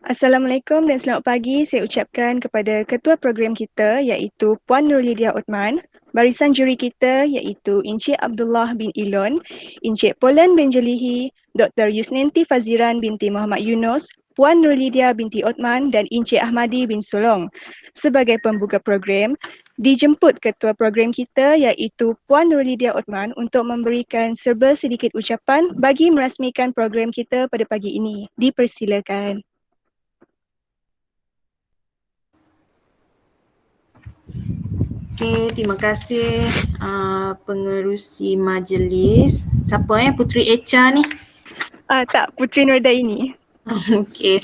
Assalamualaikum dan selamat pagi saya ucapkan kepada ketua program kita iaitu Puan Nurlidia Uthman, barisan juri kita iaitu Encik Abdullah bin Ilon, Encik Polan bin Jelihi, Dr. Yusnenti Faziran binti Muhammad Yunus, Puan Nurlidia binti Uthman dan Encik Ahmadi bin Sulong. Sebagai pembuka program, dijemput ketua program kita iaitu Puan Nurlidia Uthman untuk memberikan serba sedikit ucapan bagi merasmikan program kita pada pagi ini. Dipersilakan. Okey, terima kasih pengerusi majlis. Siapa Puteri Echa ni? Tak, Puteri Nurdaini. Okey,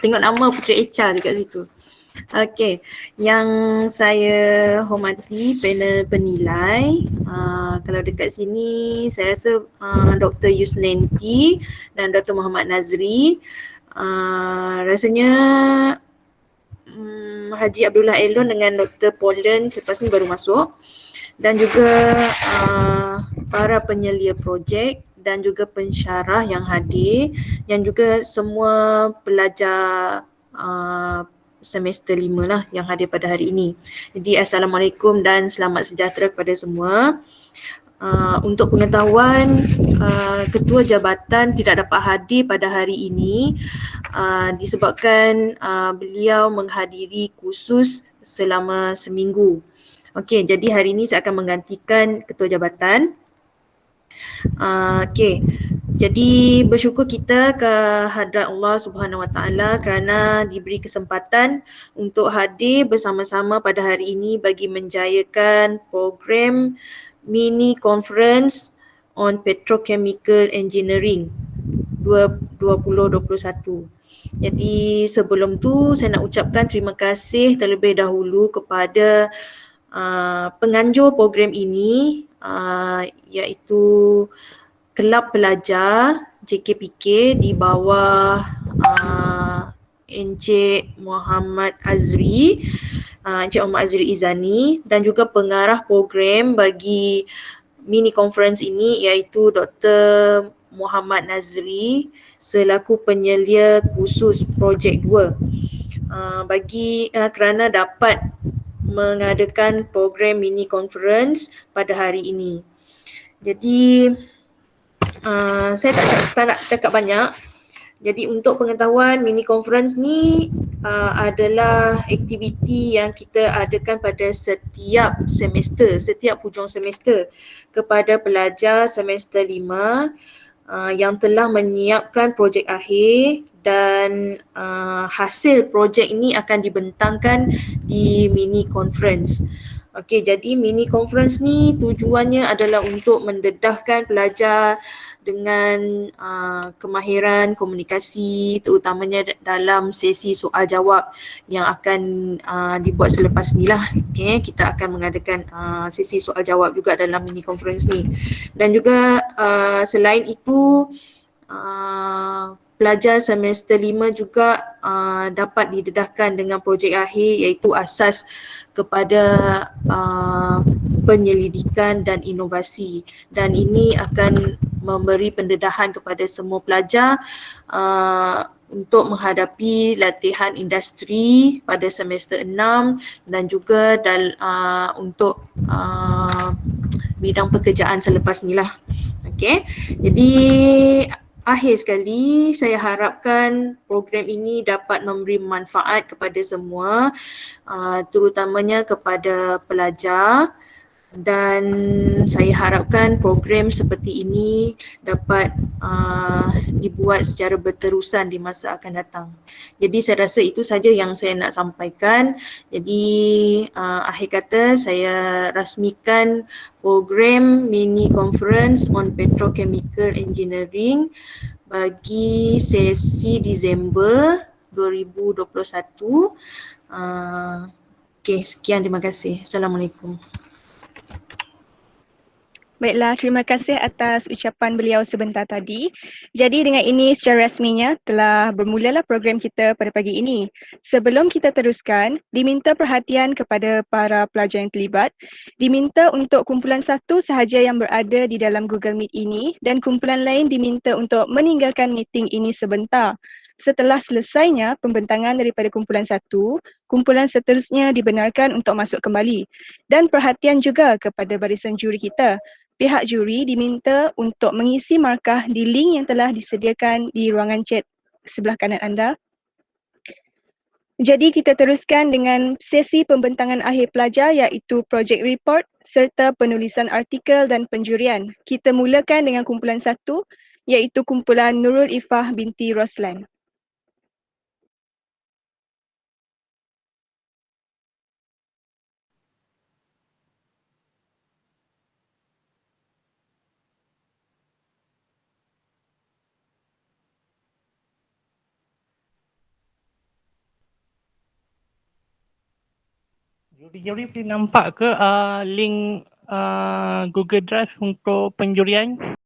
tengok nama Puteri Echa dekat situ. Okey, yang saya hormati panel penilai, kalau dekat sini saya rasa Dr. Yusnenti dan Dr. Muhammad Nazri. Rasanya Haji Abdullah Elon dengan Dr. Polan selepas ni baru masuk, dan juga para penyelia projek dan juga pensyarah yang hadir, dan juga semua pelajar semester 5 lah yang hadir pada hari ini. Jadi Assalamualaikum dan selamat sejahtera kepada semua. Untuk pengetahuan, ketua jabatan tidak dapat hadir pada hari ini disebabkan beliau menghadiri kursus selama seminggu. Okey, jadi hari ini saya akan menggantikan ketua jabatan. Okey, jadi bersyukur kita ke hadrat Allah Subhanahu Wa Taala kerana diberi kesempatan untuk hadir bersama-sama pada hari ini bagi menjayakan program mini conference on petrochemical engineering 2021. Jadi sebelum tu saya nak ucapkan terima kasih terlebih dahulu kepada penganjur program ini iaitu Kelab Pelajar JKPK di bawah Encik Muhammad Azri, Encik Muhammad Azri Izani, dan juga pengarah program bagi mini conference ini iaitu Dr. Muhammad Nazri selaku penyelia khusus projek 2 kerana dapat mengadakan program mini conference pada hari ini. Jadi saya tak nak cakap banyak. Jadi untuk pengetahuan, mini conference ni adalah aktiviti yang kita adakan pada setiap semester, setiap hujung semester kepada pelajar semester 5 yang telah menyiapkan projek akhir, dan hasil projek ini akan dibentangkan di mini conference. Okey, jadi mini conference ni tujuannya adalah untuk mendedahkan pelajar dengan kemahiran komunikasi, terutamanya dalam sesi soal jawab yang akan dibuat selepas ni lah. Okay, kita akan mengadakan sesi soal jawab juga dalam mini conference ni. Dan juga selain itu, pelajar semester 5 juga dapat didedahkan dengan projek akhir iaitu asas kepada penyelidikan dan inovasi, dan ini akan memberi pendedahan kepada semua pelajar untuk menghadapi latihan industri pada semester 6 dan juga untuk bidang pekerjaan selepas ni lah. Okay, jadi akhir sekali saya harapkan program ini dapat memberi manfaat kepada semua, terutamanya kepada pelajar, dan saya harapkan program seperti ini dapat dibuat secara berterusan di masa akan datang. Jadi saya rasa itu saja yang saya nak sampaikan. Jadi akhir kata saya rasmikan program mini conference on petrochemical engineering bagi sesi Disember 2021. Okey, sekian, terima kasih. Assalamualaikum. Baiklah, terima kasih atas ucapan beliau sebentar tadi. Jadi dengan ini secara rasminya telah bermulalah program kita pada pagi ini. Sebelum kita teruskan, diminta perhatian kepada para pelajar yang terlibat. Diminta untuk kumpulan satu sahaja yang berada di dalam Google Meet ini, dan kumpulan lain diminta untuk meninggalkan meeting ini sebentar. Setelah selesainya pembentangan daripada kumpulan 1, kumpulan seterusnya dibenarkan untuk masuk kembali. Dan perhatian juga kepada barisan juri kita. Pihak juri diminta untuk mengisi markah di link yang telah disediakan di ruangan chat sebelah kanan anda. Jadi kita teruskan dengan sesi pembentangan akhir pelajar iaitu project report serta penulisan artikel dan penjurian. Kita mulakan dengan kumpulan 1 iaitu kumpulan Nurul Ifah binti Roslan. Juri-juri boleh nampak ke link Google Drive untuk penjurian?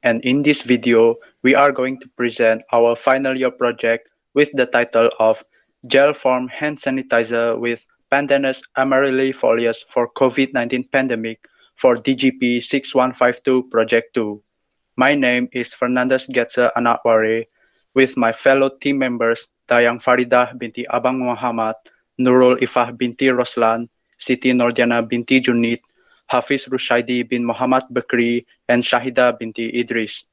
And in this video, we are going to present our final year project with the title of Gel Form Hand Sanitizer with Pandanus amarylifolius for COVID-19 Pandemic for DGP 6152 Project 2. My name is Fernandez Getza Anakware with my fellow team members Dayang Faridah binti Abang Muhammad, Nurul Ifah binti Roslan, Siti Nordiana binti Junid, Hafiz Rushaidi bin Muhammad Bakri, and Shahida binti Idris.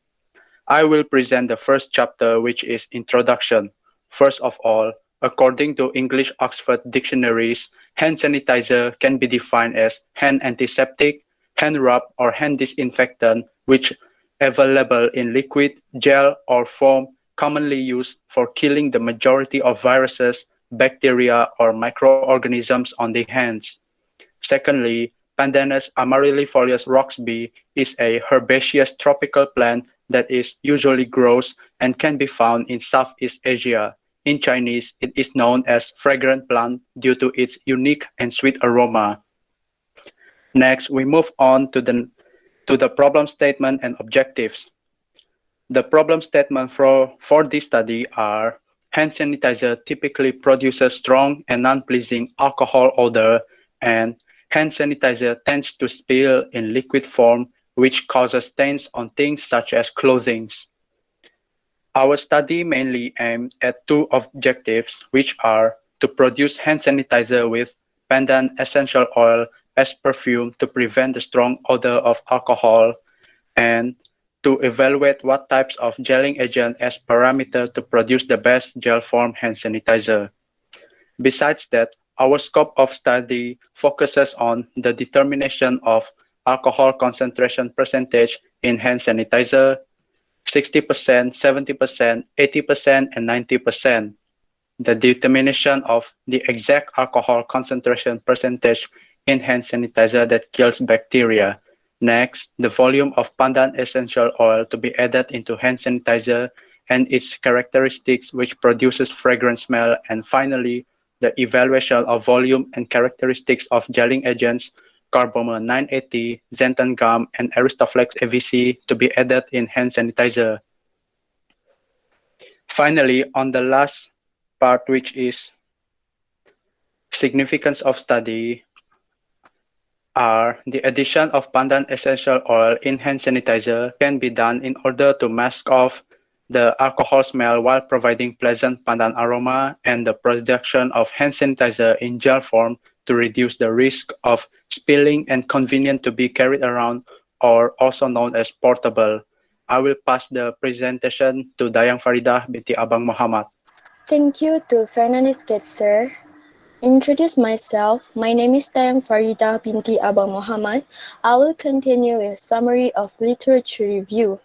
I will present the first chapter, which is Introduction. First of all, according to English Oxford dictionaries, hand sanitizer can be defined as hand antiseptic, hand rub, or hand disinfectant, which available in liquid, gel, or foam, commonly used for killing the majority of viruses, bacteria, or microorganisms on the hands. Secondly, Pandanus amarylifolius Roxby is a herbaceous tropical plant that is usually grows and can be found in Southeast Asia. In Chinese, it is known as fragrant plant due to its unique and sweet aroma. Next, we move on to the problem statement and objectives. The problem statement for this study are: hand sanitizer typically produces strong and non-pleasing alcohol odor, and hand sanitizer tends to spill in liquid form, which causes stains on things such as clothing. Our study mainly aimed at two objectives, which are to produce hand sanitizer with pandan essential oil as perfume to prevent the strong odor of alcohol, and to evaluate what types of gelling agent as parameter to produce the best gel form hand sanitizer. Besides that, our scope of study focuses on the determination of alcohol concentration percentage in hand sanitizer, 60%, 70%, 80%, and 90%. The determination of the exact alcohol concentration percentage in hand sanitizer that kills bacteria. Next, the volume of pandan essential oil to be added into hand sanitizer and its characteristics which produces fragrant smell. And finally, the evaluation of volume and characteristics of gelling agents, Carbamol 980, xanthan gum, and FirasFlix AVC to be added in hand sanitizer. Finally, on the last part, which is significance of study, are the addition of pandan essential oil in hand sanitizer can be done in order to mask off the alcohol smell while providing pleasant pandan aroma, and the production of hand sanitizer in gel form to reduce the risk of spilling and convenient to be carried around, or also known as portable. I will pass the presentation to Dayang Faridah binti Abang Muhammad. Thank you to Fernandez Getzer. Introduce myself. My name is Dayang Faridah binti Abang Muhammad. I will continue with summary of literature review.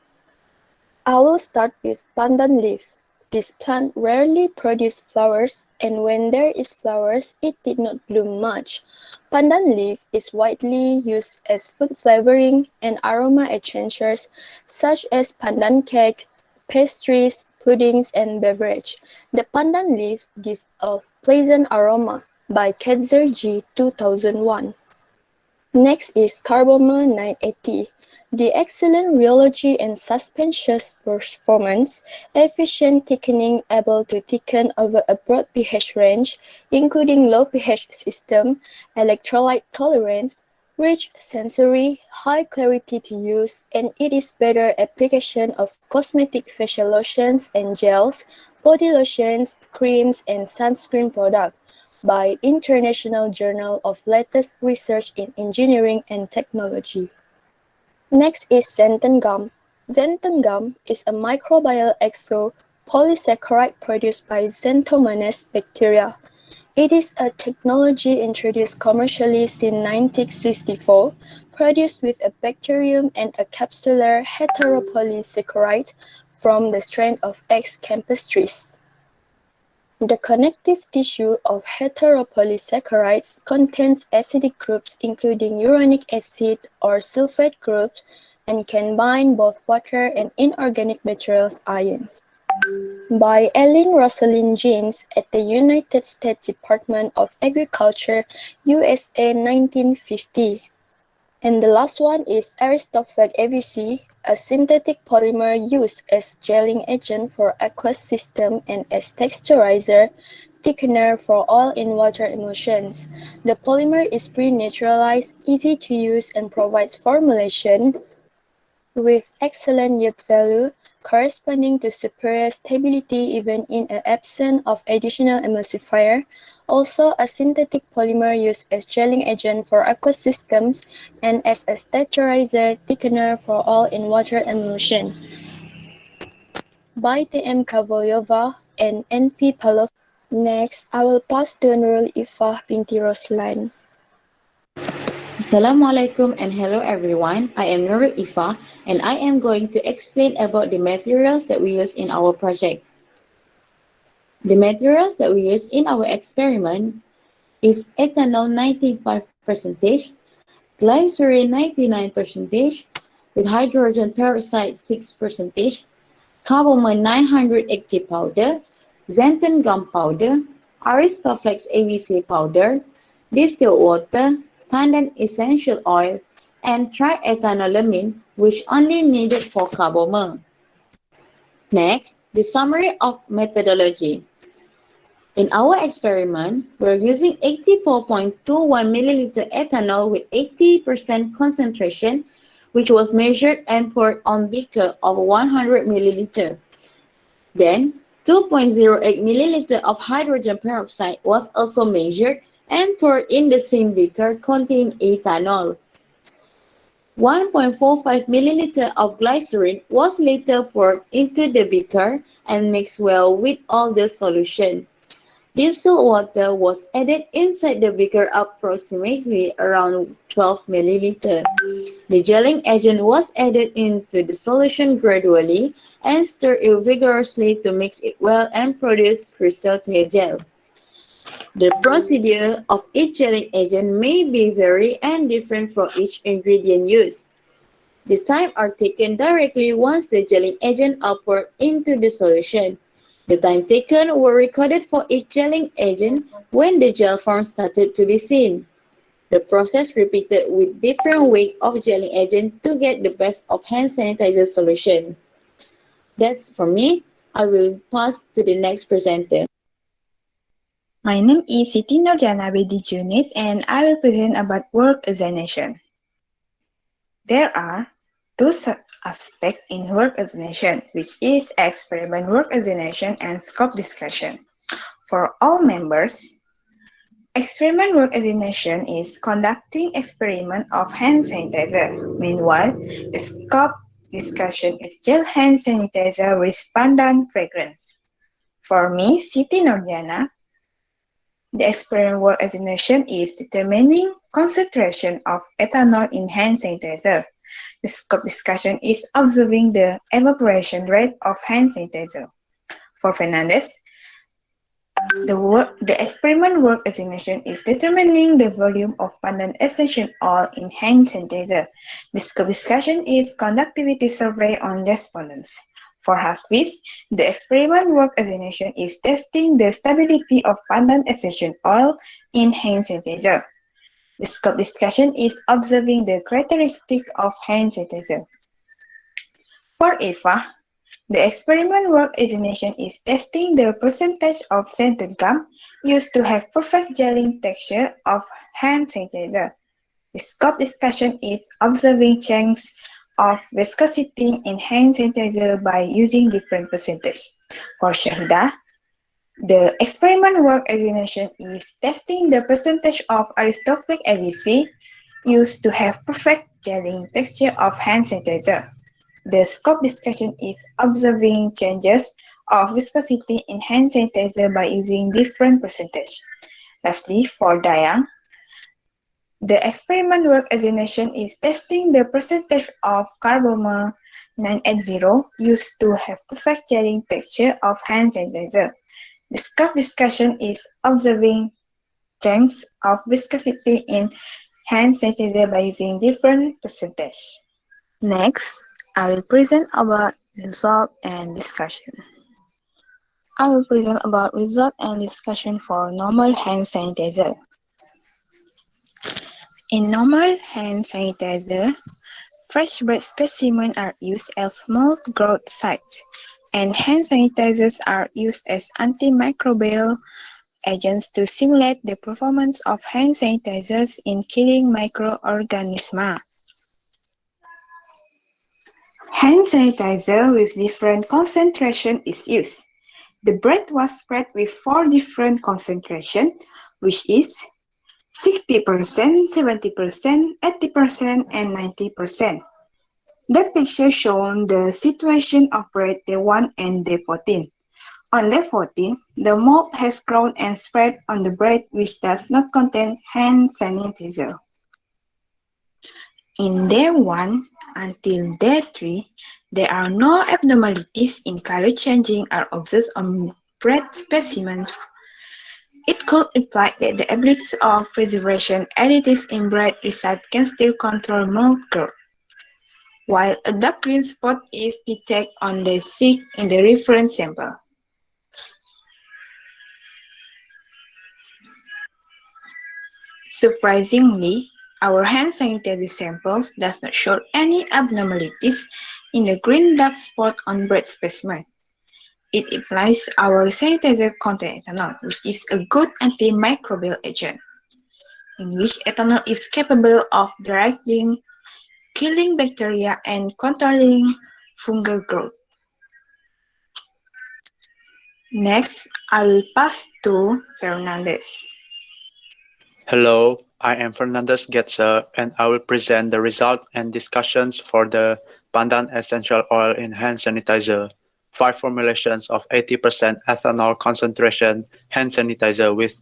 I will start with pandan leaf. This plant rarely produces flowers, and when there is flowers, it did not bloom much. Pandan leaf is widely used as food flavoring and aroma enhancers, such as pandan cake, pastries, puddings, and beverage. The pandan leaf gives a pleasant aroma by Ketzer G 2001. Next is Carboma 980. The excellent rheology and suspension performance, efficient thickening able to thicken over a broad pH range, including low pH system, electrolyte tolerance, rich sensory, high clarity to use, and it is better application of cosmetic facial lotions and gels, body lotions, creams, and sunscreen products by International Journal of Latest Research in Engineering and Technology. Next is xanthan gum. Xanthan gum is a microbial exopolysaccharide produced by Xanthomonas bacteria. It is a technology introduced commercially since 1964, produced with a bacterium and a capsular heteropolysaccharide from the strain of X. campestris. The connective tissue of heteropolysaccharides contains acidic groups including uronic acid or sulfate groups and can bind both water and inorganic materials ions. By Ellen Rosalind James at the United States Department of Agriculture, USA 1950. And the last one is Aristoflex AVC, a synthetic polymer used as gelling agent for aqueous system and as texturizer, thickener for oil in water emulsions. The polymer is pre-naturalized, easy to use, and provides formulation with excellent yield value, corresponding to superior stability even in an absence of additional emulsifier. Also, a synthetic polymer used as gelling agent for aqueous systems and as a texturizer thickener for oil in water emulsion. By T.M. Kavolyova and N.P. Palov. Next, I will pass to Nurul Ifah binti Roslan. Assalamualaikum and hello everyone. I am Nurul Ifa and I am going to explain about the materials that we use in our project. The materials that we use in our experiment is ethanol 95%, glycerin 99%, with hydrogen peroxide 6%, carbamide 900 active powder, xanthan gum powder, Aristoflex AVC powder, distilled water, pandan essential oil, and triethanolamine, which only needed for carbomer. Next, the summary of methodology. In our experiment, we're using 84.21 milliliter ethanol with 80% concentration, which was measured and poured on beaker of 100 milliliter. Then, 2.08 milliliter of hydrogen peroxide was also measured and poured in the same beaker containing ethanol. 1.45 milliliter of glycerin was later poured into the beaker and mixed well with all the solution. Distilled water was added inside the beaker approximately around 12 milliliter. The gelling agent was added into the solution gradually and stirred it vigorously to mix it well and produce crystal clear gel. The procedure of each gelling agent may be varied and different for each ingredient used. The time are taken directly once the gelling agent are poured into the solution. The time taken were recorded for each gelling agent when the gel form started to be seen. The process repeated with different weight of gelling agent to get the best of hand sanitizer solution. That's for me. I will pass to the next presenter. My name is Siti Nurjana Bedi Junit and I will present about work examination. There are two aspects in work examination, which is experiment work examination and scope discussion. For all members, experiment work examination is conducting experiment of hand sanitizer. Meanwhile, the scope discussion is gel hand sanitizer with pandan fragrance. For me, Siti Nordiana, the experiment work examination is determining concentration of ethanol in hand sanitizer. The scope discussion is observing the evaporation rate of hand sanitizer. For Fernandez, the experiment work examination is determining the volume of pandan essential oil in hand sanitizer. The scope discussion is conductivity survey on respondents. For FirasFlix, the experiment work examination is testing the stability of pandan essential oil in hand sanitizer. The scope discussion is observing the characteristics of hand sanitizer. For Eva, the experiment work examination is testing the percentage of scented gum used to have perfect gelling texture of hand sanitizer. The scope discussion is observing changes of viscosity in hand sanitizer by using different percentage. For Shahida, the experiment work examination is testing the percentage of Aristophilic ABC used to have perfect gelling texture of hand sanitizer. The scope discussion is observing changes of viscosity in hand sanitizer by using different percentage. Lastly, for Dayang, the experiment work examination is testing the percentage of carbomer 980 used to have perfect gelling texture of hand sanitizer. The scope discussion is observing changes of viscosity in hand sanitizer by using different percentage. Next, I will present about result and discussion. I will present about result and discussion for normal hand sanitizer. In normal hand sanitizer, fresh bread specimens are used as small growth sites, and hand sanitizers are used as antimicrobial agents to simulate the performance of hand sanitizers in killing microorganisms. Hand sanitizer with different concentration is used. The bread was spread with 4 different concentrations, which is 60%, 70%, 80%, and 90%. The picture shows the situation of bread day 1 and day 14. On day 14, the mold has grown and spread on the bread which does not contain hand sanitizer. In day 1 until day 3, there are no abnormalities in color changing are observed on bread specimens. It could imply that the ability of preservation additives in bread result can still control mold growth, while a dark green spot is detected on day 6 in the reference sample. Surprisingly, our hand sanitizer samples does not show any abnormalities in the green dark spot on bread specimen. It implies our sanitizer contains ethanol, which is a good antimicrobial agent, in which ethanol is capable of directing, killing bacteria, and controlling fungal growth. Next, I will pass to Fernandez. Hello, I am Fernandez Getze, and I will present the result and discussions for the pandan essential oil in hand sanitizer. 5 formulations of 80% ethanol concentration hand sanitizer with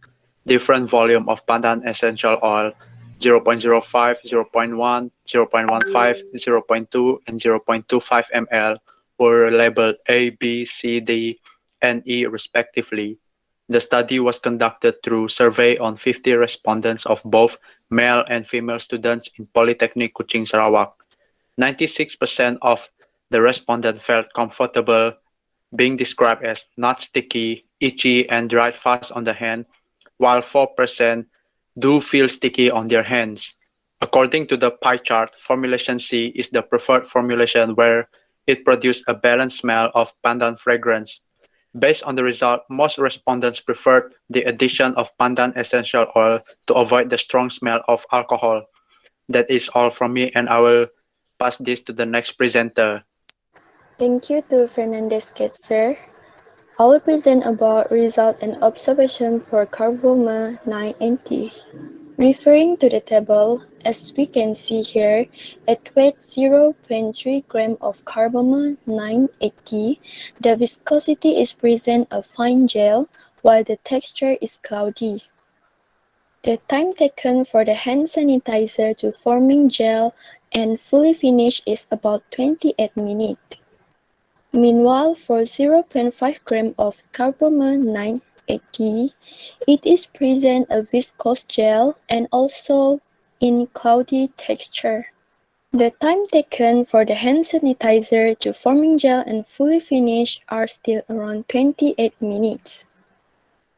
different volume of pandan essential oil 0.05, 0.1, 0.15, 0.2, and 0.25 ml were labeled A, B, C, D, and E respectively. The study was conducted through survey on 50 respondents of both male and female students in Polytechnic Kuching Sarawak. 96% of the respondents felt comfortable being described as not sticky, itchy, and dried fast on the hand, while 4% do feel sticky on their hands. According to the pie chart, formulation C is the preferred formulation where it produced a balanced smell of pandan fragrance. Based on the result, most respondents preferred the addition of pandan essential oil to avoid the strong smell of alcohol. That is all from me, and I will pass this to the next presenter. Thank you to Fernandez Ketzer. I will present about result and observation for carbomer 9 and T. Referring to the table, as we can see here, at weight 0.3 gram of carbamide 980, the viscosity is present a fine gel, while the texture is cloudy. The time taken for the hand sanitizer to forming gel and fully finish is about 28 minutes. Meanwhile, for 0.5 gram of carbamide 980, it is present a viscous gel and also in cloudy texture. The time taken for the hand sanitizer to forming gel and fully finish are still around 28 minutes.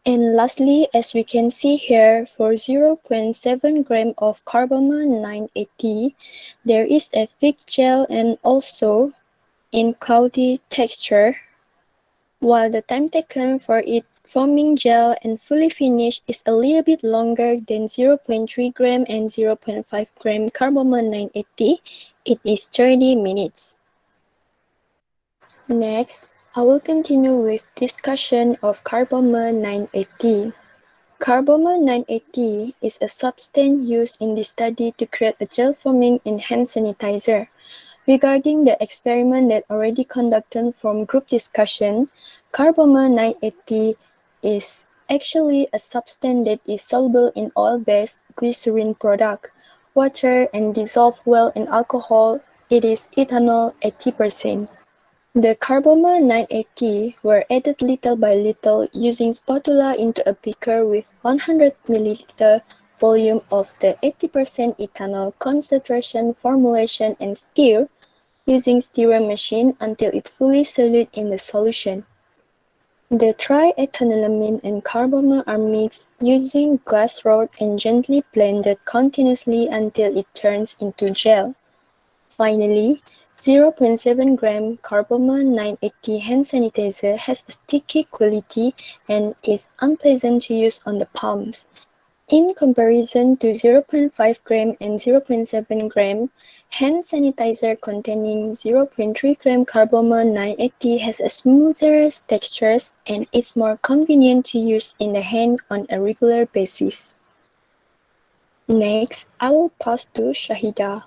And lastly, as we can see here, for 0.7 gram of carbamide 980, there is a thick gel and also in cloudy texture, while the time taken for it forming gel and fully finished is a little bit longer than 0.3 gram and 0.5 gram carbamide 980. It is 30 minutes. Next, I will continue with discussion of carbamide 980. Carbamide 980 is a substance used in this study to create a gel forming in hand sanitizer. Regarding the experiment that already conducted from group discussion, carbamide 980 is actually a substance that is soluble in oil-based glycerin product, water, and dissolve well in alcohol. It is ethanol 80%. The carbamide 980 were added little by little using spatula into a beaker with 100 ml volume of the 80% ethanol concentration formulation and stir using stirrer machine until it fully solid in the solution. The triethanolamine and carbamide are mixed using glass rod and gently blended continuously until it turns into gel. Finally, 0.7 gram carbamide 980 hand sanitizer has a sticky quality and is unpleasant to use on the palms. In comparison to 0.5 gram and 0.7 gram, hand sanitizer containing 0.3 gram carbamide 980 has a smoother textures and is more convenient to use in the hand on a regular basis. Next, I will pass to Shahida.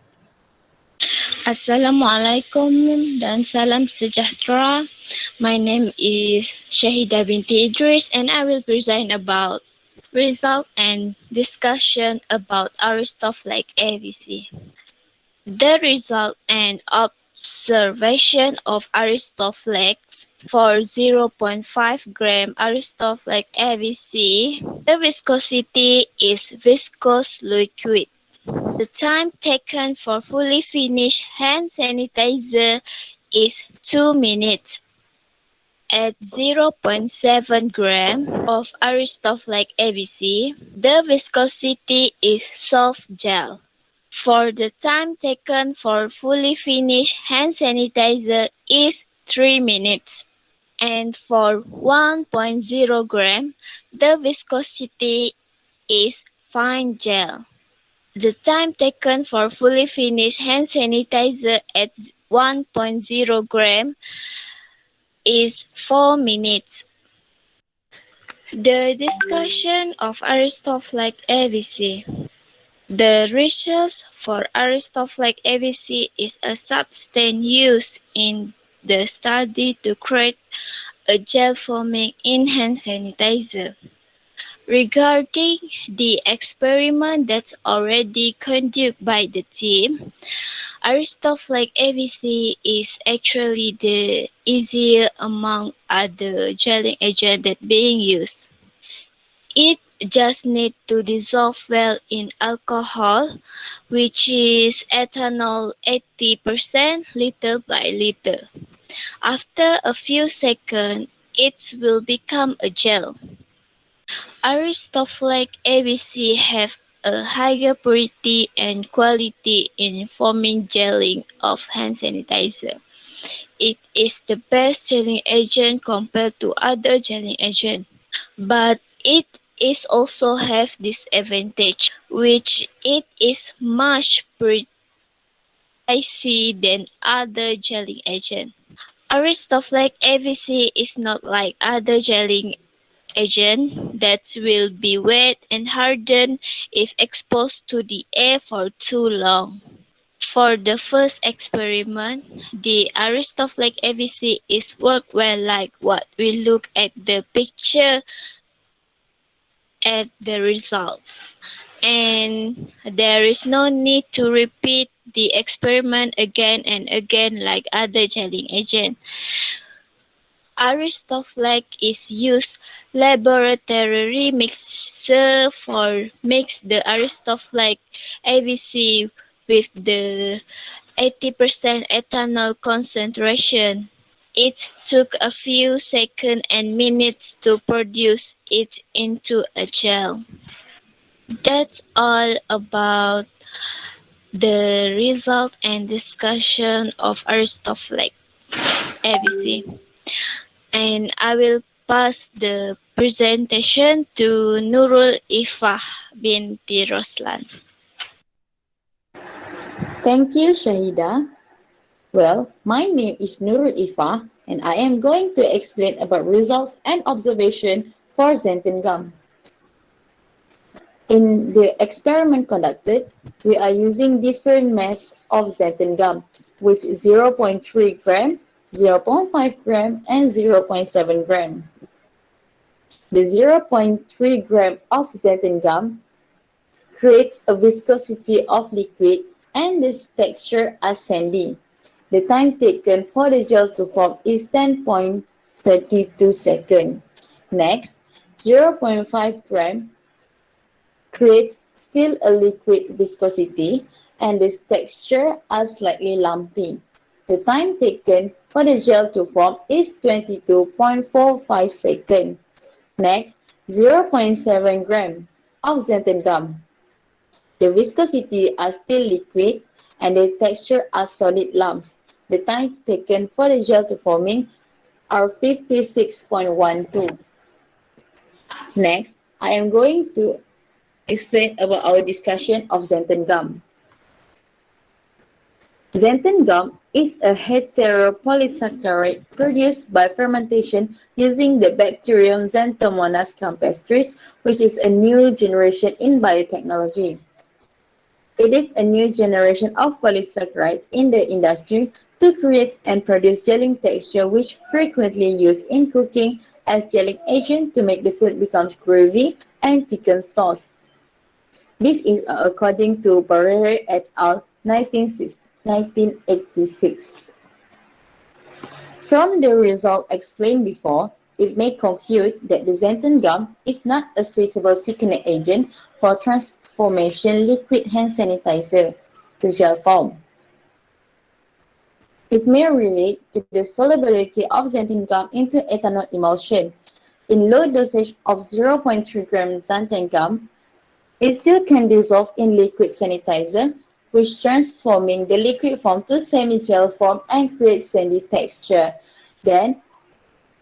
Assalamualaikum dan salam sejahtera. My name is Shahida binti Idris and I will present about result and discussion about Aristoflex AVC. The result and observation of Aristoflex for 0.5 gram Aristoflex AVC, the viscosity is viscous liquid. The time taken for fully finished hand sanitizer is 2 minutes. At 0.7 gram of Aristoflex ABC, the viscosity is soft gel. For the time taken for fully finished hand sanitizer is 3 minutes. And for 1.0 gram, the viscosity is fine gel. The time taken for fully finished hand sanitizer at 1.0 gram is 4 minutes. The discussion of Aristoflex ABC. The research for Aristoflex ABC is a substance used in the study to create a gel forming in hand sanitizer. Regarding the experiment that's already conducted by the team, Aristoflex ABC is actually the easier among other gelling agents that being used. It just need to dissolve well in alcohol, which is ethanol 80% little by little. After a few seconds, it will become a gel. Aristoflex ABC have a higher purity and quality in forming gelling of hand sanitizer. It is the best gelling agent compared to other gelling agents, but it is also have disadvantage, which it is much pricey than other gelling agent. Aristoflex ABC is not like other gelling agent that will be wet and hardened if exposed to the air for too long. For the first experiment, the Aristoflex AVC is worked well like what we look at the picture at the results. And there is no need to repeat the experiment again and again like other gelling agents. Aristoflex is used laboratory mixer for mix the Aristoflex AVC with the 80% ethanol concentration. It took a few seconds and minutes to produce it into a gel. That's all about the result and discussion of Aristoflex AVC. And I will pass the presentation to Nurul Ifah binti Roslan. Thank you, Shahida. Well, my name is Nurul Ifa, and I am going to explain about results and observation for xanthan gum. In the experiment conducted, we are using different mass of xanthan gum, with 0.3 gram, 0.5 gram, and 0.7 gram. The 0.3 gram of xanthan gum creates a viscosity of liquid and this texture as sandy. The time taken for the gel to form is 10.32 seconds. Next, 0.5 gram creates still a liquid viscosity and this texture is slightly lumpy. The time taken for the gel to form is 22.45 seconds. Next, 0.7 gram of xanthan gum. The viscosity are still liquid and the texture are solid lumps. The time taken for the gel to forming are 56.12. Next, I am going to explain about our discussion of xanthan gum. Xanthan gum is a heteropolysaccharide produced by fermentation using the bacterium Xanthomonas campestris, which is a new generation in biotechnology. It is a new generation of polysaccharides in the industry to create and produce gelling texture, which frequently used in cooking as gelling agent to make the food becomes gravy and thicken sauce. This is according to Barrere et al. 1986. From the result explained before, it may compute that the xanthan gum is not a suitable thickening agent for transformation liquid hand sanitizer to gel form. It may relate to the solubility of xanthan gum into ethanol emulsion. In low dosage of 0.3 gram xanthan gum, it still can dissolve in liquid sanitizer, which transforming the liquid form to semi-gel form and creates sandy texture. Then,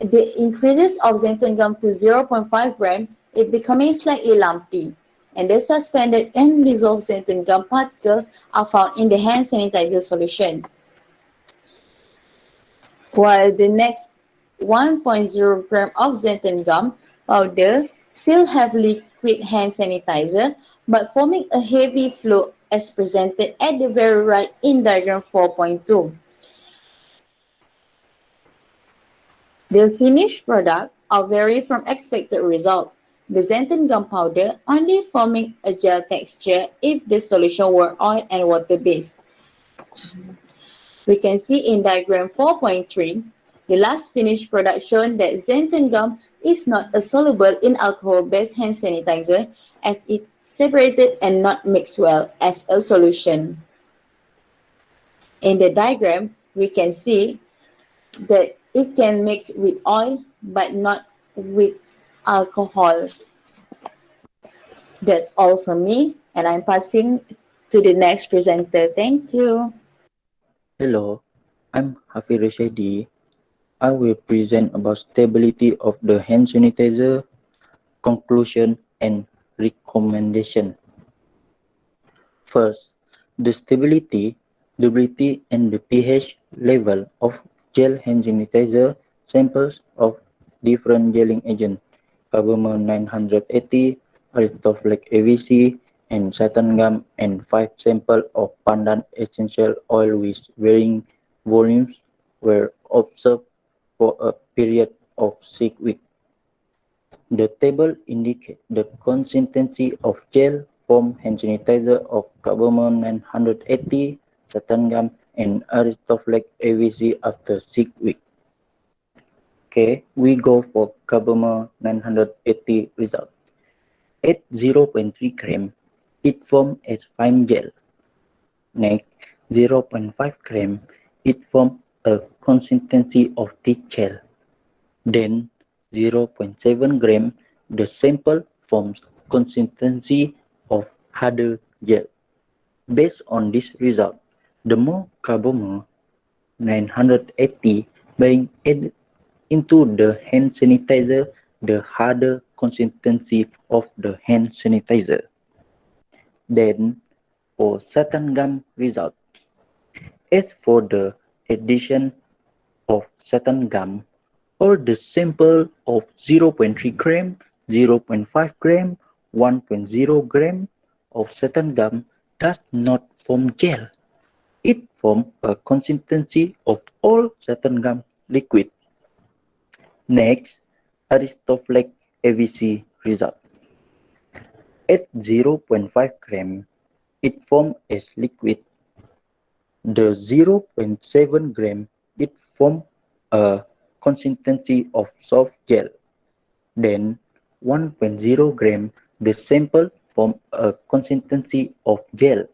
the increases of xanthan gum to 0.5 gram, it becoming slightly lumpy, and the suspended and dissolved xanthan gum particles are found in the hand sanitizer solution. While the next 1.0 gram of xanthan gum powder still have liquid hand sanitizer, but forming a heavy flow as presented at the very right in diagram 4.2. The finished product are vary from expected result. The xanthan gum powder only forming a gel texture if the solution were oil and water based. We can see in diagram 4.3, the last finished product shown that xanthan gum is not a soluble in alcohol-based hand sanitizer as it separated and not mixed well as a solution. In the diagram, we can see that it can mix with oil but not with alcohol. That's all from me, and I'm passing to the next presenter. Thank you. Hello, I'm Hafiz Rashidi. I will present about stability of the hand sanitizer, conclusion and recommendation. First, the stability, durability and the pH level of gel hand sanitizer samples of different gelling agents carbomer 980, Aristoflex AVC, and Saturn gum, and 5 samples of pandan essential oil with varying volumes were observed for a period of 6 weeks. The table indicates the consistency of gel foam hand sanitizer of carbomer 980, Saturn gum, and Aristoflex AVC after 6 weeks. Okay, we go for carbomer 980 result. At 0.3 gram, it forms as fine gel. Next, 0.5 gram, it forms a consistency of thick gel. Then 0.7 gram, the sample forms consistency of harder gel. Based on this result, the more carbomer 980 being added into the hand sanitizer, the harder consistency of the hand sanitizer. Then, for Saturn gum result, as for the addition of Saturn gum, all the sample of 0.3 gram, 0.5 gram, 1.0 gram of Saturn gum does not form gel. It forms a consistency of all Saturn gum liquid. Next, Aristoflex AVC result. At 0.5 gram, it forms as liquid. The 0.7 gram, it forms a consistency of soft gel. Then 1.0 gram, the sample forms a consistency of gel.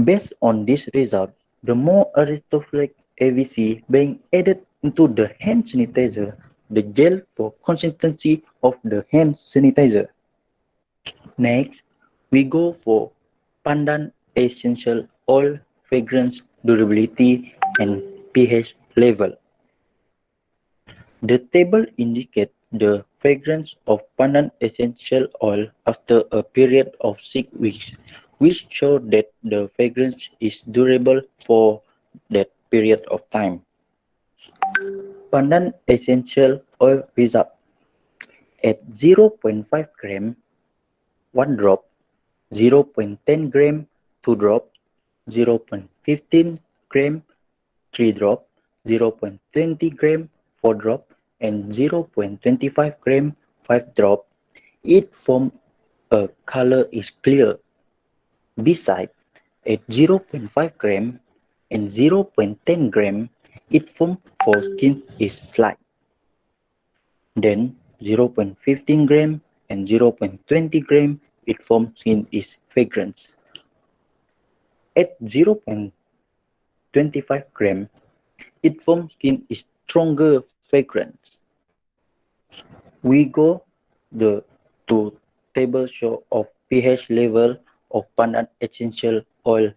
Based on this result, the more Aristoflex AVC being added into the hand sanitizer, the gel for consistency of the hand sanitizer. Next, we go for pandan essential oil fragrance durability and pH level. The table indicates the fragrance of pandan essential oil after a period of 6 weeks, which show that the fragrance is durable for that period of time. Pandan essential oil result. At 0.5 gram, 1 drop, 0.10 gram, 2 drop, 0.15 gram, 3 drop, 0.20 gram, 4 drop, and 0.25 gram, 5 drop. It form a color is clear. Besides, at 0.5 gram and 0.10 gram, it form for skin is slight. Then 0.15 gram and 0.20 gram, it form skin is fragrance. At 0.25 gram, it form skin is stronger fragrance. We go to table show of pH level of pandan essential oil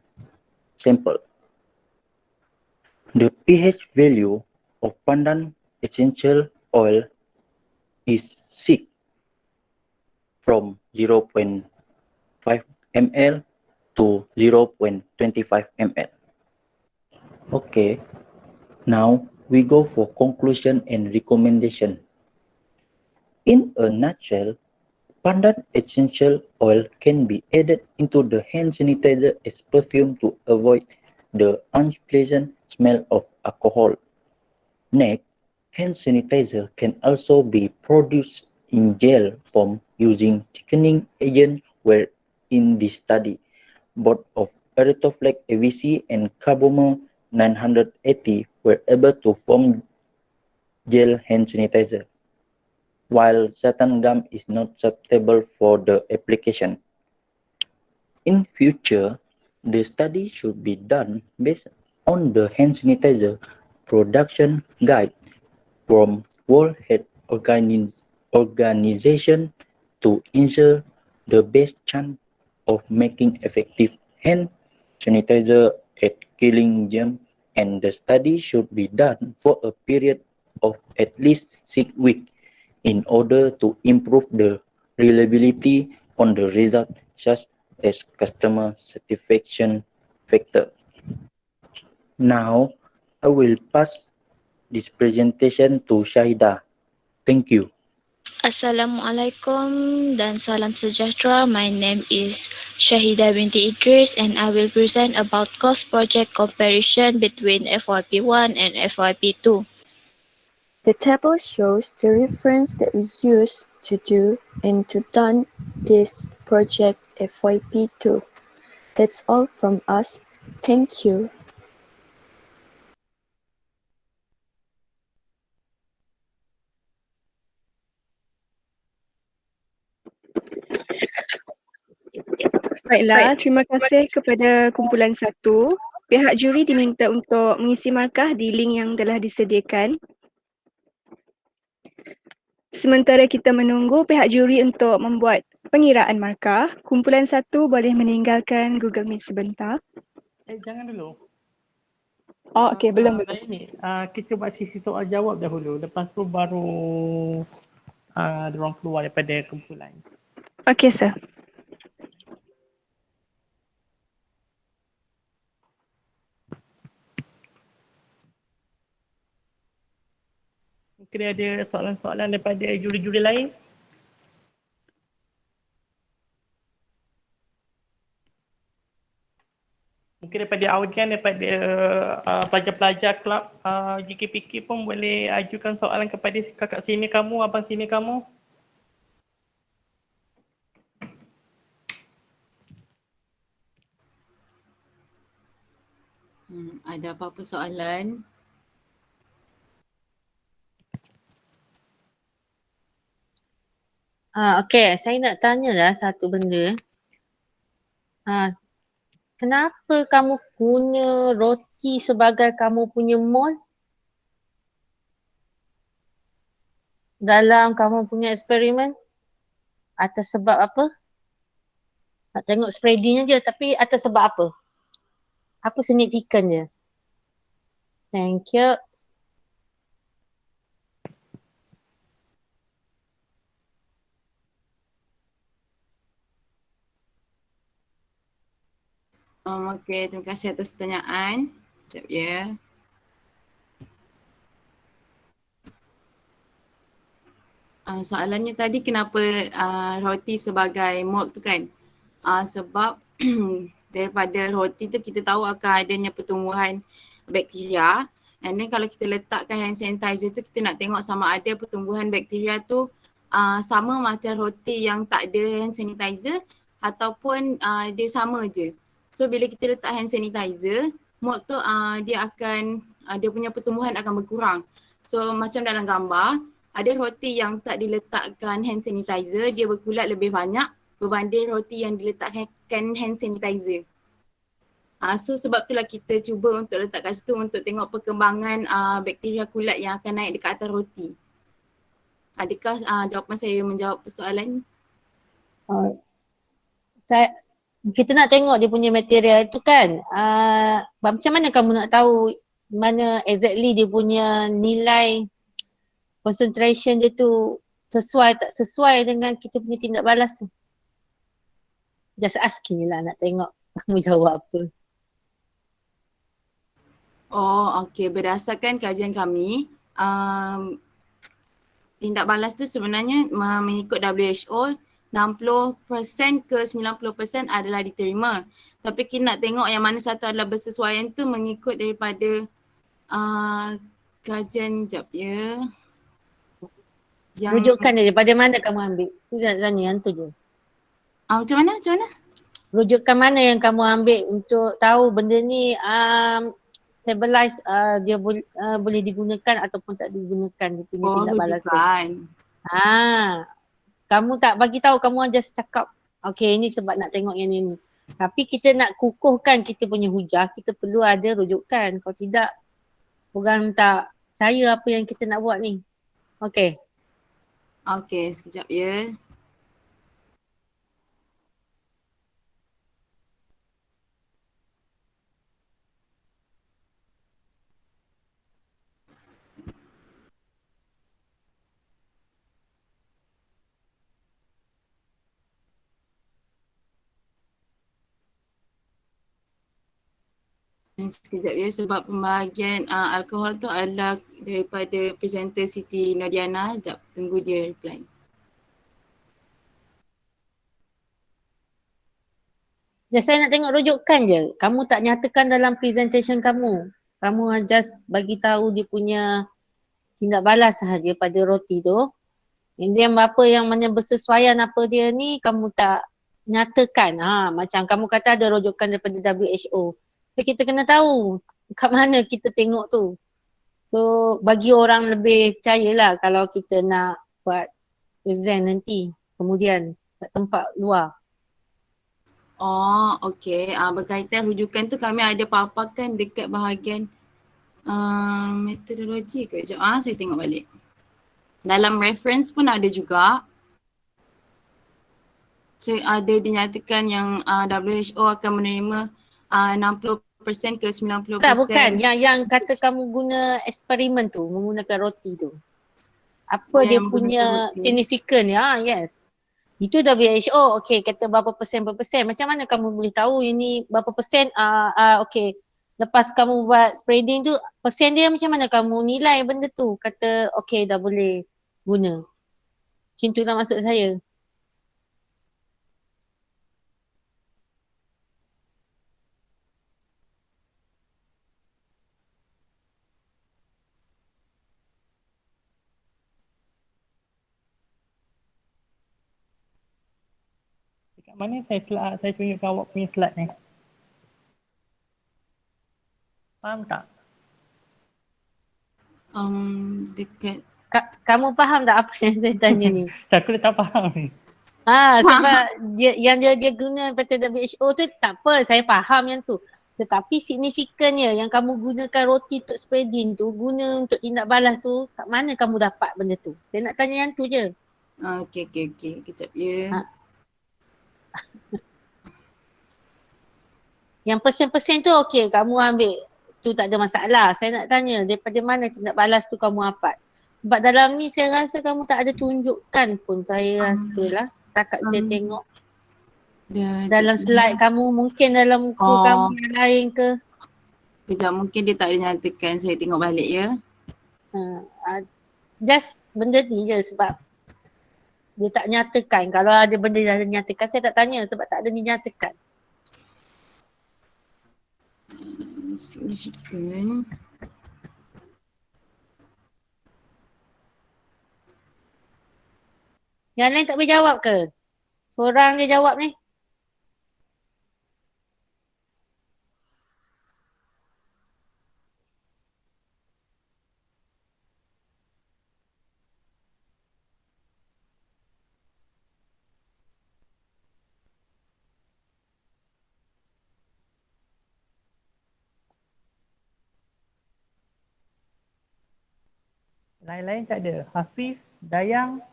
sample. The pH value of pandan essential oil is 6 from 0.5 ml to 0.25 ml. Okay, now we go for conclusion and recommendation. In a nutshell, pandan essential oil can be added into the hand sanitizer as perfume to avoid the unpleasant smell of alcohol. Next, hand sanitizer can also be produced in gel form using thickening agent where in this study, both of Aristoflex AVC and carbomer 980 were able to form gel hand sanitizer, while Saturn gum is not suitable for the application. In future, the study should be done based on the hand sanitizer production guide from World Health Organization to ensure the best chance of making effective hand sanitizer at killing germs, and the study should be done for a period of at least 6 weeks in order to improve the reliability on the result such as customer satisfaction factor. Now, I will pass this presentation to Shahida. Thank you. Assalamualaikum dan salam sejahtera. My name is Shahida binti Idris and I will present about course project comparison between FYP1 and FYP2. The table shows the reference that we use to do and to done this project FYP2. That's all from us. Thank you. Baiklah, terima kasih kepada kumpulan 1. Pihak juri diminta untuk mengisi markah di link yang telah disediakan. Sementara kita menunggu pihak juri untuk membuat pengiraan markah, kumpulan 1 boleh meninggalkan Google Meet sebentar. Jangan dulu. Oh, okey, belum. Ni, kita buat sesi soal jawab dahulu. Lepas tu baru diorang keluar daripada kumpulan. Okey, sir. Mungkin ada soalan-soalan daripada juri-juri lain. Mungkin daripada audiens, daripada pelajar-pelajar kelab JKPK pun boleh ajukan soalan kepada kakak senior kamu, abang senior kamu. Ada apa-apa soalan? Okey, saya nak tanyalah satu benda. Kenapa kamu punya roti sebagai kamu punya mol dalam kamu punya eksperimen? Atas sebab apa? Nak tengok spreading je, tapi atas sebab apa? Apa signifikan dia? Thank you. Okey, terima kasih atas pertanyaan. Sekejap ya. Soalannya tadi kenapa roti sebagai mold tu kan? Sebab daripada roti tu kita tahu akan adanya pertumbuhan bakteria. And then kalau kita letakkan hand sanitizer tu, kita nak tengok sama ada pertumbuhan bakteria tu sama macam roti yang tak ada hand sanitizer ataupun dia sama je. So bila kita letak hand sanitizer, mold tu dia akan, dia punya pertumbuhan akan berkurang. So macam dalam gambar, ada roti yang tak diletakkan hand sanitizer, dia berkulat lebih banyak berbanding roti yang diletakkan hand sanitizer. So sebab itulah kita cuba untuk letak kat situ untuk tengok perkembangan bakteria kulat yang akan naik dekat atas roti. Adakah jawapan saya menjawab persoalan? Kita nak tengok dia punya material tu kan. Macam mana kamu nak tahu mana exactly dia punya nilai concentration dia tu sesuai tak sesuai dengan kita punya tindak balas tu? Just asking lah, nak tengok kamu jawab apa. Okey. Berdasarkan kajian kami, tindak balas tu sebenarnya mengikut WHO 60% ke 90% adalah diterima. Tapi kita nak tengok yang mana satu adalah bersesuaian tu mengikut daripada kajian, jap ya. Rujukan dia daripada mana kamu ambil? Tu nak tanya yang tu je. Macam mana? Rujukan mana yang kamu ambil untuk tahu benda ni stabilize dia boleh digunakan ataupun tak digunakan dia punya tindak balas tu. Kamu tak bagi tahu, kamu just cakap okey ini sebab nak tengok yang ni. Tapi kita nak kukuhkan kita punya hujah, kita perlu ada rujukan. Kalau tidak orang tak percaya apa yang kita nak buat ni. Okey. Okey, sekejap ya. Sekejap ya, sebab pembahagian alkohol tu adalah daripada presenter Siti Nordiana. Sekejap, tunggu dia reply. Saya nak tengok rujukan je. Kamu tak nyatakan dalam presentation kamu. Kamu just bagi tahu dia punya tindak balas sahaja pada roti tu. Yang apa yang mana bersesuaian apa dia ni kamu tak nyatakan. Macam kamu kata ada rujukan daripada WHO. So kita kena tahu kat mana kita tengok tu. So bagi orang lebih percayalah kalau kita nak buat present nanti. Kemudian kat tempat luar. Oh, okey. Berkaitan rujukan tu kami ada paparkan dekat bahagian metodologi ke? Sekejap, saya tengok balik. Dalam reference pun ada juga. So, ada dinyatakan yang WHO akan menerima 60% ke 90%. Bukan. Yang kata kamu guna eksperimen tu, menggunakan roti tu. Apa dia Yang punya menggunakan roti. signifikan? Yes. Itu WHO, okey, kata berapa persen. Macam mana kamu boleh tahu ini berapa persen? Okey, lepas kamu buat spreading tu, persen dia macam mana kamu nilai benda tu? Kata okey dah boleh guna. Macam tu lah maksud saya. Dekat mana saya tunjukkan awak punya slide ni? Faham tak? Dekat. Kamu faham tak apa yang saya tanya ni? Aku dah tak faham ni. Sebab dia guna kata WHO tu tak apa, saya faham yang tu. Tetapi signifikannya yang kamu gunakan roti untuk spreading tu, guna untuk tindak balas tu, kat mana kamu dapat benda tu? Saya nak tanya yang tu je. Okey. Kejap ya. Yang persen-persen tu okey, kamu ambil. Tu tak ada masalah. Saya nak tanya daripada mana tindak balas tu kamu dapat? Sebab dalam ni saya rasa kamu tak ada tunjukkan pun, saya rasa lah. Takat saya tengok. Dalam slide kamu, mungkin dalam muka kamu yang lain ke? Kejap, mungkin dia tak ada nyatakan. Saya tengok balik ya. Just benda ni je sebab dia tak nyatakan. Kalau ada benda yang dinyatakan, saya tak tanya sebab tak ada dinyatakan. Signifikan. Yang lain tak boleh jawab ke? Seorang je jawab ni. Lain-lain tak ada. Hafiz, Dayang.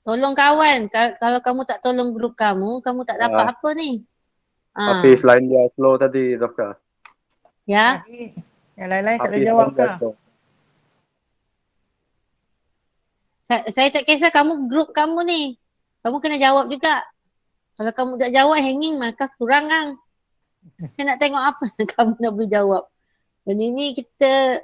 Tolong kawan. Kalau kamu tak tolong grup kamu tak dapat apa ni. Hafiz line dia slow tadi, Zafka. Ya. Yang lain-lain tak boleh Hafiz jawab line dia kah? slow. Saya tak kisah kamu grup kamu ni. Kamu kena jawab juga. Kalau kamu tak jawab hanging maka kurang kan. Saya nak tengok apa yang kamu nak boleh jawab. Dan ini kita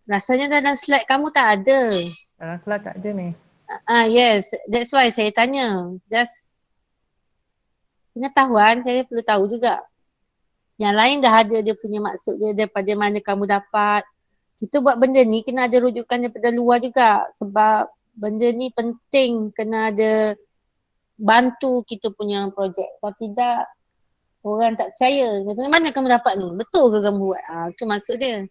rasanya dalam slide kamu tak ada. Dalam slide tak ada ni. Yes, that's why saya tanya. Just pengetahuan saya perlu tahu juga. Yang lain dah ada dia punya maksud dia daripada mana kamu dapat. Kita buat benda ni kena ada rujukan daripada luar juga. Sebab benda ni penting kena ada bantu kita punya projek. Kalau tidak orang tak percaya. Dari mana kamu dapat ni? Betul ke kamu buat? Itu maksud dia.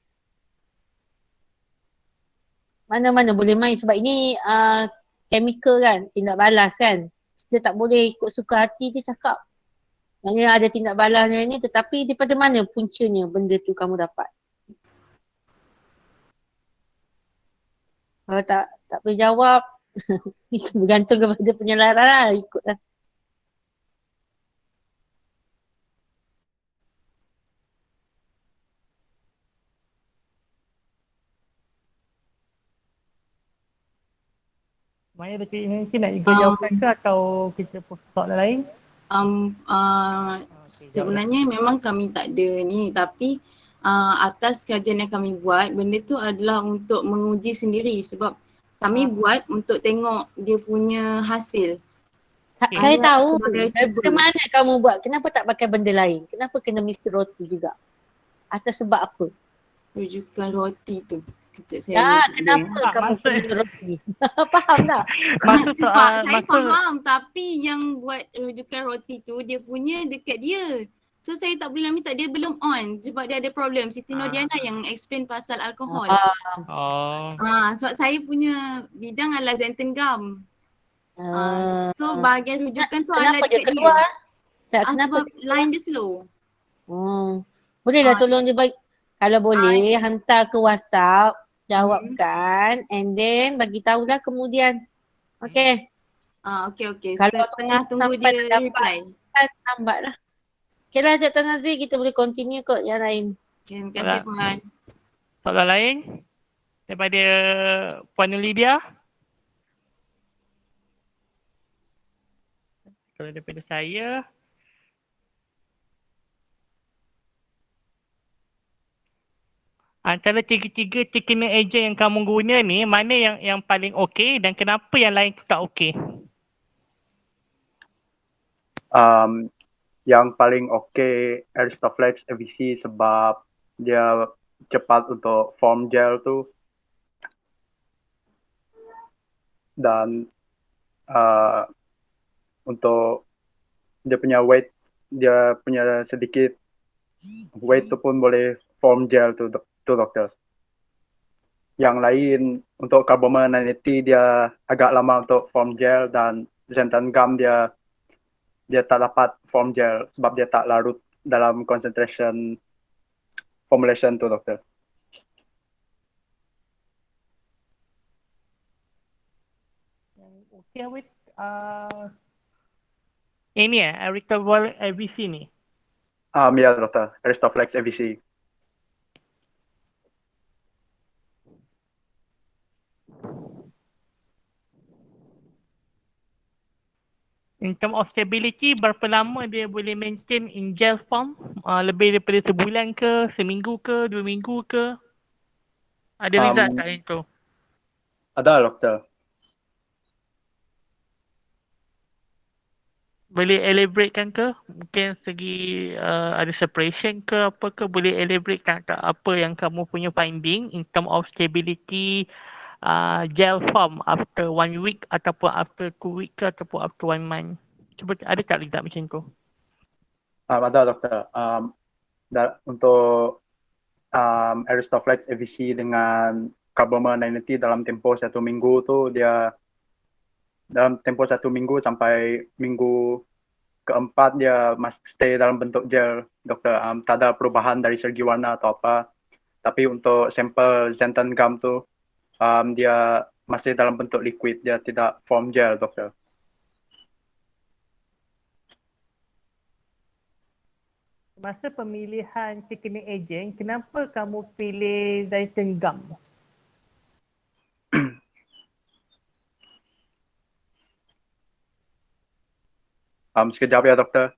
Mana-mana boleh main sebab ini chemical kan, tindak balas kan. Kita tak boleh ikut suka hati dia cakap. Maksudnya ada tindak balasnya ni tetapi daripada mana puncanya benda tu kamu dapat. Kalau tak boleh jawab, bergantung kepada penyelaran lah, ikutlah. Maya Datuk Nancy nak juga jawabkan ke atau kita soalan lain? Sebenarnya memang kami tak ada ni, tapi atas kajian yang kami buat, benda tu adalah untuk menguji sendiri sebab kami buat untuk tengok dia punya hasil. Saya Hanya tahu sebagai cuba. ke mana kamu buat, kenapa tak pakai benda lain? Kenapa kena Mr. Roti juga? Atas sebab apa? Rujukan roti tu. Kejap saya Ya, rujuk dia. kenapa kamu guna roti? Faham tak? Saya faham, tapi yang buat rujukan roti tu dia punya dekat dia. So saya tak boleh ambil, tak, dia belum on sebab dia ada problem. Siti Nordiana yang explain pasal alkohol. Sebab saya punya bidang adalah xanthan gum. So bahagian rujukan tu adalah Kenapa dia dekat keluar? dia. Kenapa Sebab line dia slow. Bolehlah tolong dia bagi, kalau boleh hantar ke WhatsApp, jawabkan and then bagi tahulah kemudian. Okay. Okay. Kalau Tengah tunggu dia reply. Lambat lah. Okay lah Dr. Nazri, kita boleh continue kot yang lain. Terima kasih Puan. Soalan lain daripada Puan Lydia? Kalau daripada saya, antara tiga-tiga thickener agent yang kamu guna ni, mana yang paling okey dan kenapa yang lain tu tak okey? Yang paling okey FirasFlix FVC sebab dia cepat untuk form gel tu, dan untuk dia punya weight, dia punya sedikit weight tu pun boleh form gel tu doktor. Yang lain untuk carbonate dia agak lama untuk form gel, dan xanthan gum dia tak dapat form gel sebab dia tak larut dalam concentration formulation tu doktor. Okey with ini irritable FVC ni. Ya doktor, FirasFlix FVC. In term of stability, berapa lama dia boleh maintain in gel form? Lebih daripada sebulan ke, seminggu ke, 2 minggu ke? Ada result tak yang tu? Ada doktor. Boleh elaboratekan ke? Mungkin segi ada separation ke apa ke? Boleh elaboratekan tak apa yang kamu punya finding in term of stability gel form after 1 week ataupun after 2 week ke ataupun after 1 month? Cuba ada tak result macam tu? Ada doktor. Untuk FirasFlix FVC dengan carbonate dalam tempoh 1 minggu tu, dia dalam tempoh 1 minggu sampai minggu keempat dia masih stay dalam bentuk gel doktor. Tak ada perubahan dari segi warna atau apa. Tapi untuk sampel xanthan gum tu, dia masih dalam bentuk liquid, dia tidak form gel doktor. Masa pemilihan thickening agent, kenapa kamu pilih xanthan gum? Sekejap ya doktor.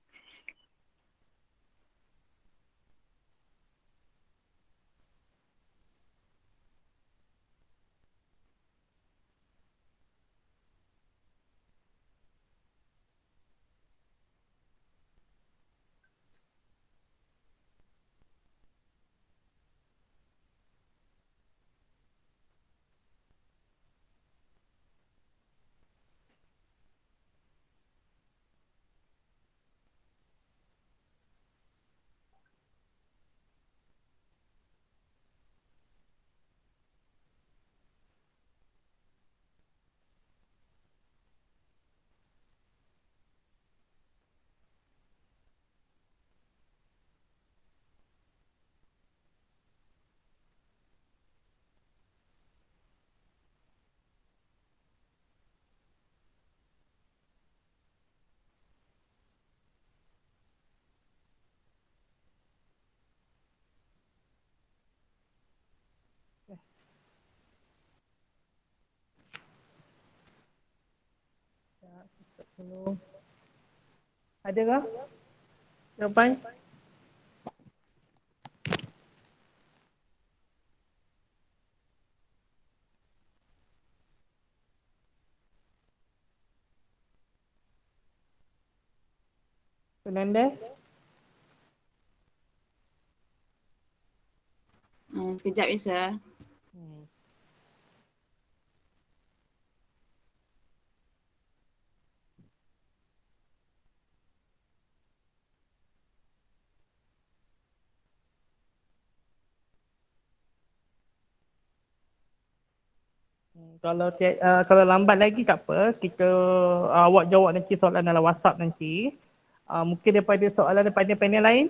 Ada kah jawapan? Fernandez? Sekejap ya, sir. Kalau lambat lagi tak apa, kita awak jawab nanti soalan dalam WhatsApp nanti. Mungkin daripada soalan daripada panel lain.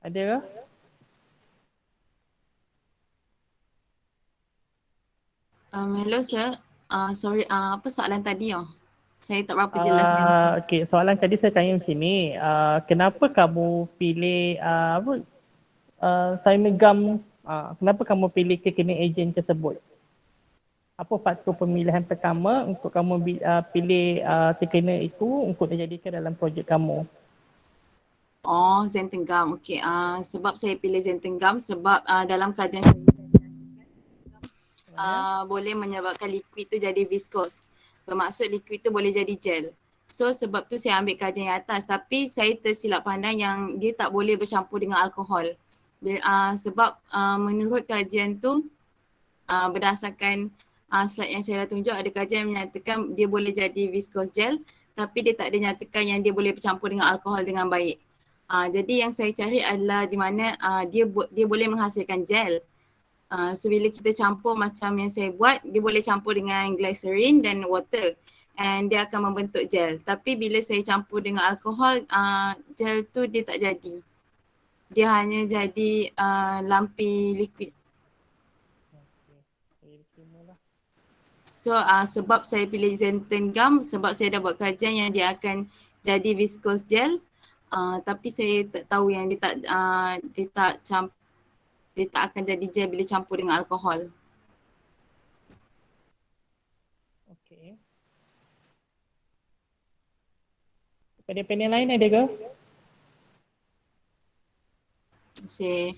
Ada ke? Hello, sir. Sorry, apa soalan tadi? Saya tak berapa jelas ni. Okey, soalan tadi saya tanya macam ni. Kenapa kamu pilih Simon Gum? Kenapa kamu pilih kekini ejen tersebut? Apa faktor pemilihan pertama untuk kamu pilih kekini itu untuk dijadikan dalam projek kamu? Zentenggam. Okey, sebab saya pilih Zentenggam sebab dalam kajian saya boleh menyebabkan liquid tu jadi viscose. Bermaksud liquid tu boleh jadi gel. So sebab tu saya ambil kajian yang atas, tapi saya tersilap pandang yang dia tak boleh bercampur dengan alkohol. Sebab menurut kajian tu berdasarkan slide yang saya dah tunjuk, ada kajian yang menyatakan dia boleh jadi viscose gel, tapi dia tak ada nyatakan yang dia boleh bercampur dengan alkohol dengan baik. Jadi yang saya cari adalah di mana dia boleh menghasilkan gel. So bila kita campur macam yang saya buat, dia boleh campur dengan glycerin dan water and dia akan membentuk gel. Tapi bila saya campur dengan alkohol, gel tu dia tak jadi. Dia hanya jadi lampi liquid. So sebab saya pilih xanthan gum, sebab saya dah buat kajian yang dia akan jadi viscose gel. Tapi saya tak tahu yang dia tak akan jadi gel bila campur dengan alkohol. Okey. Pada panel lain ada ke? Terima kasih.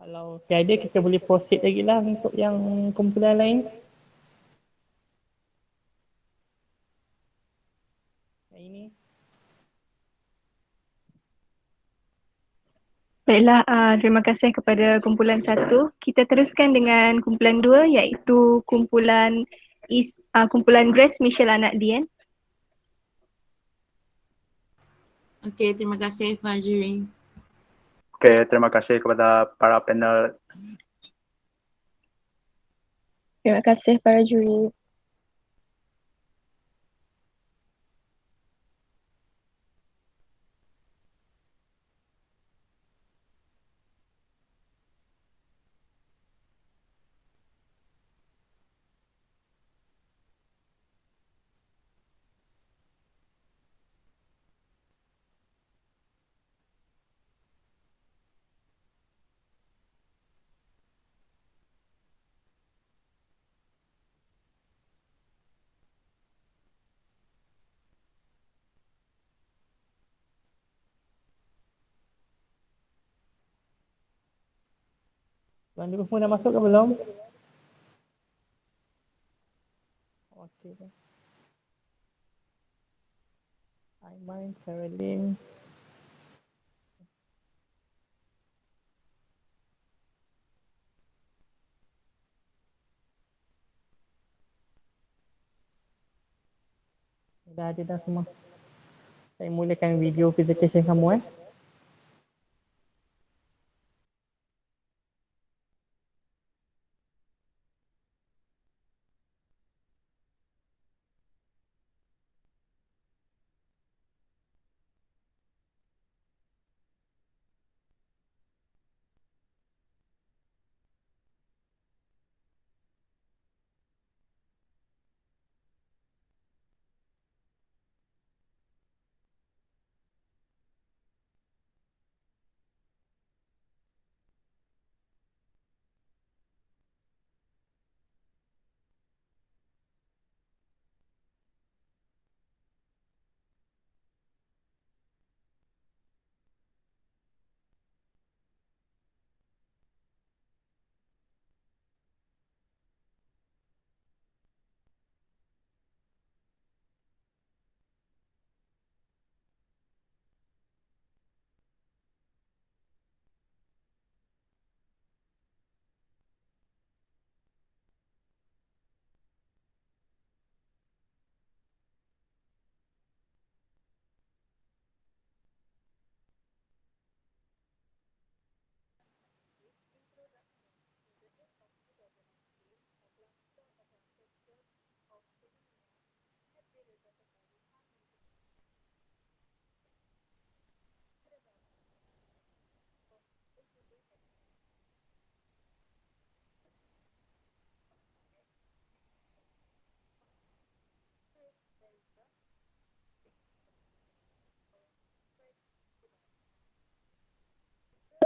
Kalau tiada, kita boleh proceed lagi lah untuk yang kumpulan lain. Yang ini. Baiklah, terima kasih kepada kumpulan 1. Kita teruskan dengan kumpulan 2 iaitu kumpulan Grace Michelle Anak Dian. Okey, terima kasih Pak Juri. Okey, terima kasih kepada para panel. Terima kasih para juri. Tuan Dulu semua dah masuk ke belum? Okey. Aiman, Caroline. Dah ada dah semua. Saya mulakan video presentation kamu .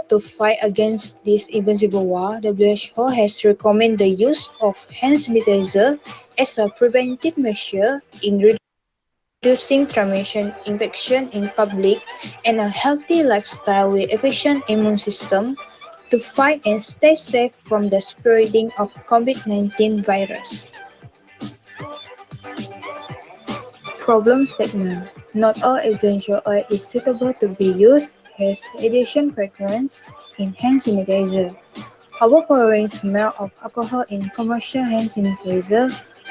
To fight against this invincible war, WHO has recommended the use of hand sanitizer as a preventive measure in reducing transmission infection in public and a healthy lifestyle with efficient immune system to fight and stay safe from the spreading of COVID-19 virus. Problem statement. Not all essential oil is suitable to be used as addition fragrance in hand sanitizer. Overpowering smell of alcohol in commercial hand sanitizer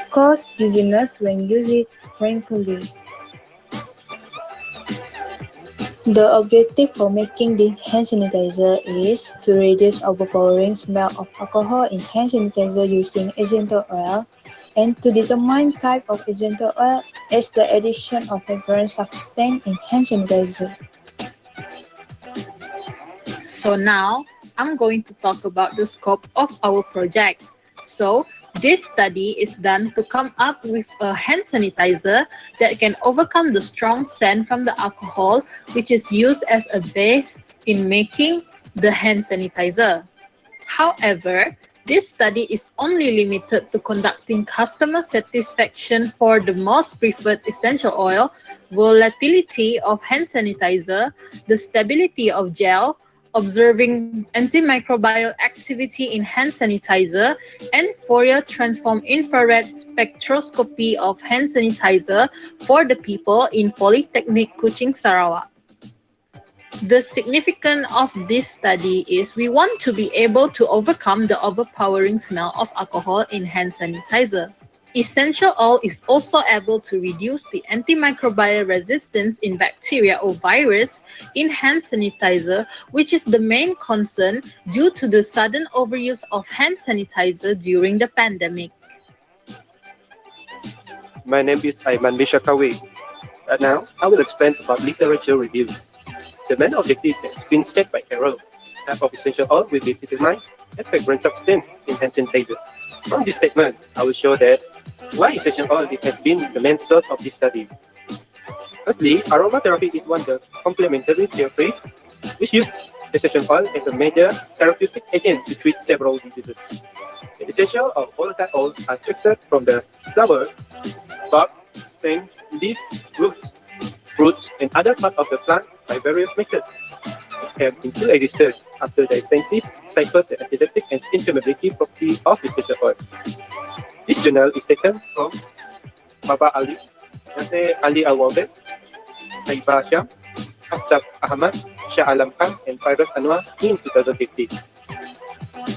cause dizziness when used frequently. The objective for making the hand sanitizer is to reduce overpowering smell of alcohol in hand sanitizer using essential oil and to determine type of essential oil as the addition of fragrance substance in hand sanitizer. So now, I'm going to talk about the scope of our project. So, this study is done to come up with a hand sanitizer that can overcome the strong scent from the alcohol, which is used as a base in making the hand sanitizer. However, this study is only limited to conducting customer satisfaction for the most preferred essential oil, volatility of hand sanitizer, the stability of gel, observing antimicrobial activity in hand sanitizer, and Fourier transform infrared spectroscopy of hand sanitizer for the people in Polytechnic Kuching, Sarawak. The significance of this study is we want to be able to overcome the overpowering smell of alcohol in hand sanitizer. Essential oil is also able to reduce the antimicrobial resistance in bacteria or virus in hand sanitizer, which is the main concern due to the sudden overuse of hand sanitizer during the pandemic. My name is Aiman Bishakawi. Now, I will explain about literature review. The main objective has been set by Carol. Type of essential oil will be determined as fragrance substance in hand sanitizer. From this statement, I will show that why essential oil has been the main source of this study. Firstly, aromatherapy is one of the complementary therapy which use essential oil as a major therapeutic agent to treat several diseases. The essential or volatile oils are extracted from the flower, bark, stem, leaf, roots, fruits, and other parts of the plant by various methods. It have been still existed after the scientists deciphered the antiseptic and inflammability property of essential oil. This journal is taken from Baba Ali, Nasir Ali Al-Wabed, Saiba Sham, Hafsab Ahmad, Shah Alam Khan, and Firas Anwar in 2015.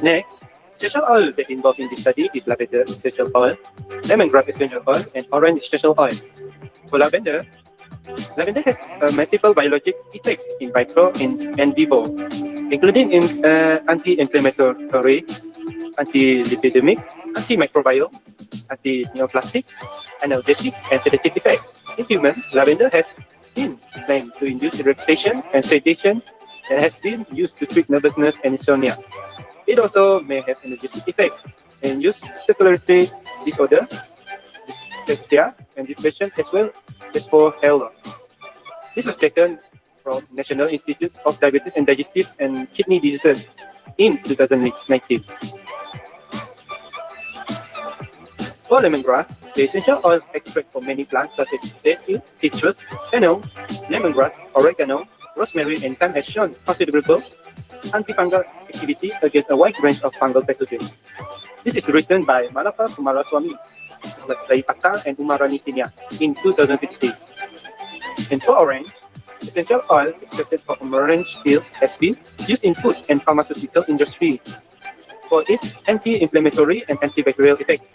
Next, essential oil that involved in this study is lavender essential oil, lemongrass essential oil, and orange essential oil. For lavender has multiple biologic effects in vitro and vivo, including in anti-inflammatory, anti-lipidemic, antimicrobial, anti-neoplastic, analgesic, and sedative effects. In humans, lavender has been claimed to induce relaxation and sedation and has been used to treat nervousness and insomnia. It also may have energetic effects and use circulatory disorder, dyspepsia, and depression as well as for hair loss. This was taken from National Institute of Diabetes and Digestive and Kidney Diseases in 2019. For lemongrass, the essential oil extract from many plants such as basil, citrus, fennel, lemongrass, oregano, rosemary, and thyme has shown considerable antifungal activity against a wide range of fungal pathogens. This is written by Malaka Kumaraswamy, Sai Patel, and Umarani Tinia in 2016. And for orange, essential oil extracted from orange peel has been used in food and pharmaceutical industry for its anti-inflammatory and antibacterial effects.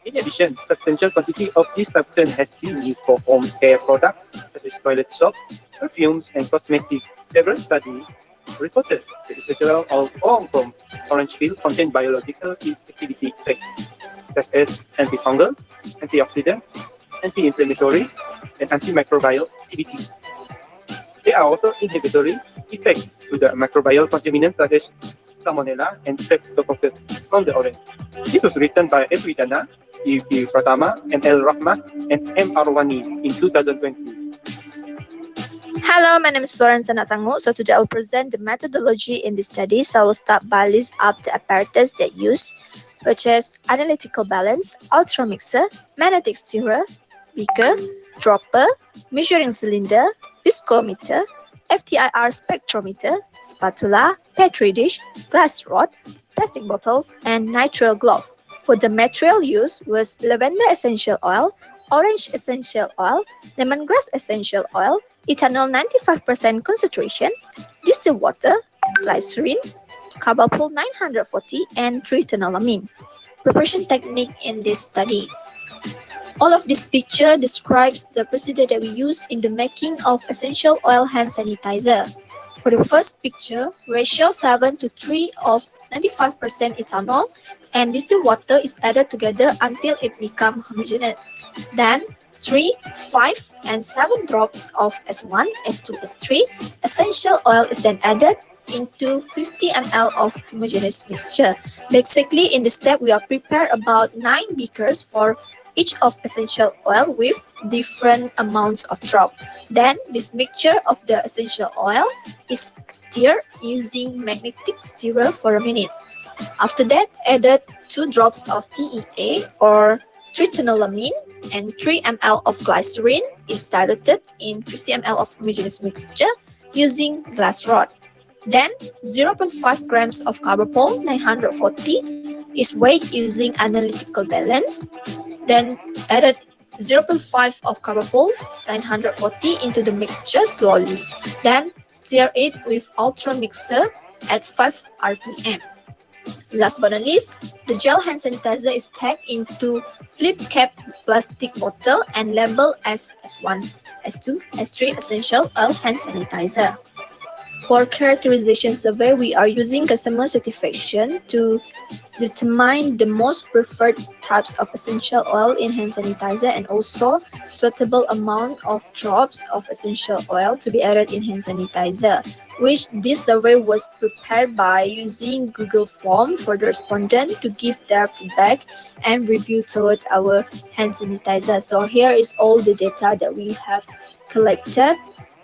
In addition, substantial quantity of this substance has been used for home care products such as toilet soap, perfumes, and cosmetics. Several studies reported the essential oil from orange peel contain biological activity effects such as antifungal, antioxidant, anti-inflammatory, and antimicrobial activity. There are also inhibitory effects to the microbial contaminants such as Salmonella and Streptococcus from the orange. This was written by F. Widana, E.P. Pratama, and L. Rahma, and M. Arwani in 2020. Hello, my name is Florence Anatangu. So today I'll present the methodology in this study. So I will start by list up the apparatus that use, which is analytical balance, ultramixer, magnetic stirrer, beaker, dropper, measuring cylinder, viscometer, FTIR spectrometer, spatula, petri dish, glass rod, plastic bottles, and nitrile glove. For the material used was lavender essential oil, orange essential oil, lemongrass essential oil, ethanol 95% concentration, distilled water, glycerin, carbapol 940, and trithanolamine. Preparation technique in this study. All of this picture describes the procedure that we use in the making of essential oil hand sanitizer. For the first picture, ratio 7 to 3 of 95% ethanol and distilled water is added together until it becomes homogeneous. Then 3, 5, and 7 drops of S1, S2, S3 essential oil is then added into 50 ml of homogeneous mixture. Basically, in this step, we are prepared about 9 beakers for each of essential oil with different amounts of drop. Then, this mixture of the essential oil is stirred using magnetic stirrer for a minute. After that, added 2 drops of TEA or trithanolamine and 3 ml of glycerin is diluted in 50 ml of homogeneous mixture using glass rod. Then 0.5 grams of carbapol 940 is weighed using analytical balance. Then added 0.5 of carbapol 940 into the mixture slowly. Then stir it with ultra mixer at 5 rpm. Last but not least, the gel hand sanitizer is packed into flip cap plastic bottle and labeled as S1, S2, S3 essential oil hand sanitizer. For characterization survey, we are using customer satisfaction to determine the most preferred types of essential oil in hand sanitizer and also suitable amount of drops of essential oil to be added in hand sanitizer, which this survey was prepared by using Google Form for the respondent to give their feedback and review toward our hand sanitizer. So here is all the data that we have collected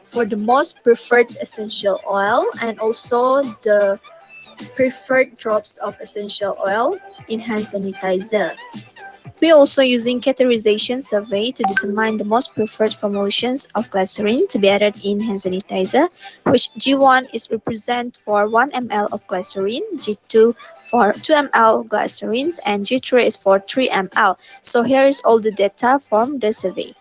for the most preferred essential oil and also the preferred drops of essential oil in hand sanitizer. We are also using categorization survey to determine the most preferred formulations of glycerin to be added in hand sanitizer, which G1 is represent for 1 ml of glycerin, G2 for 2 ml glycerins, and G3 is for 3 ml. So here is all the data from the survey.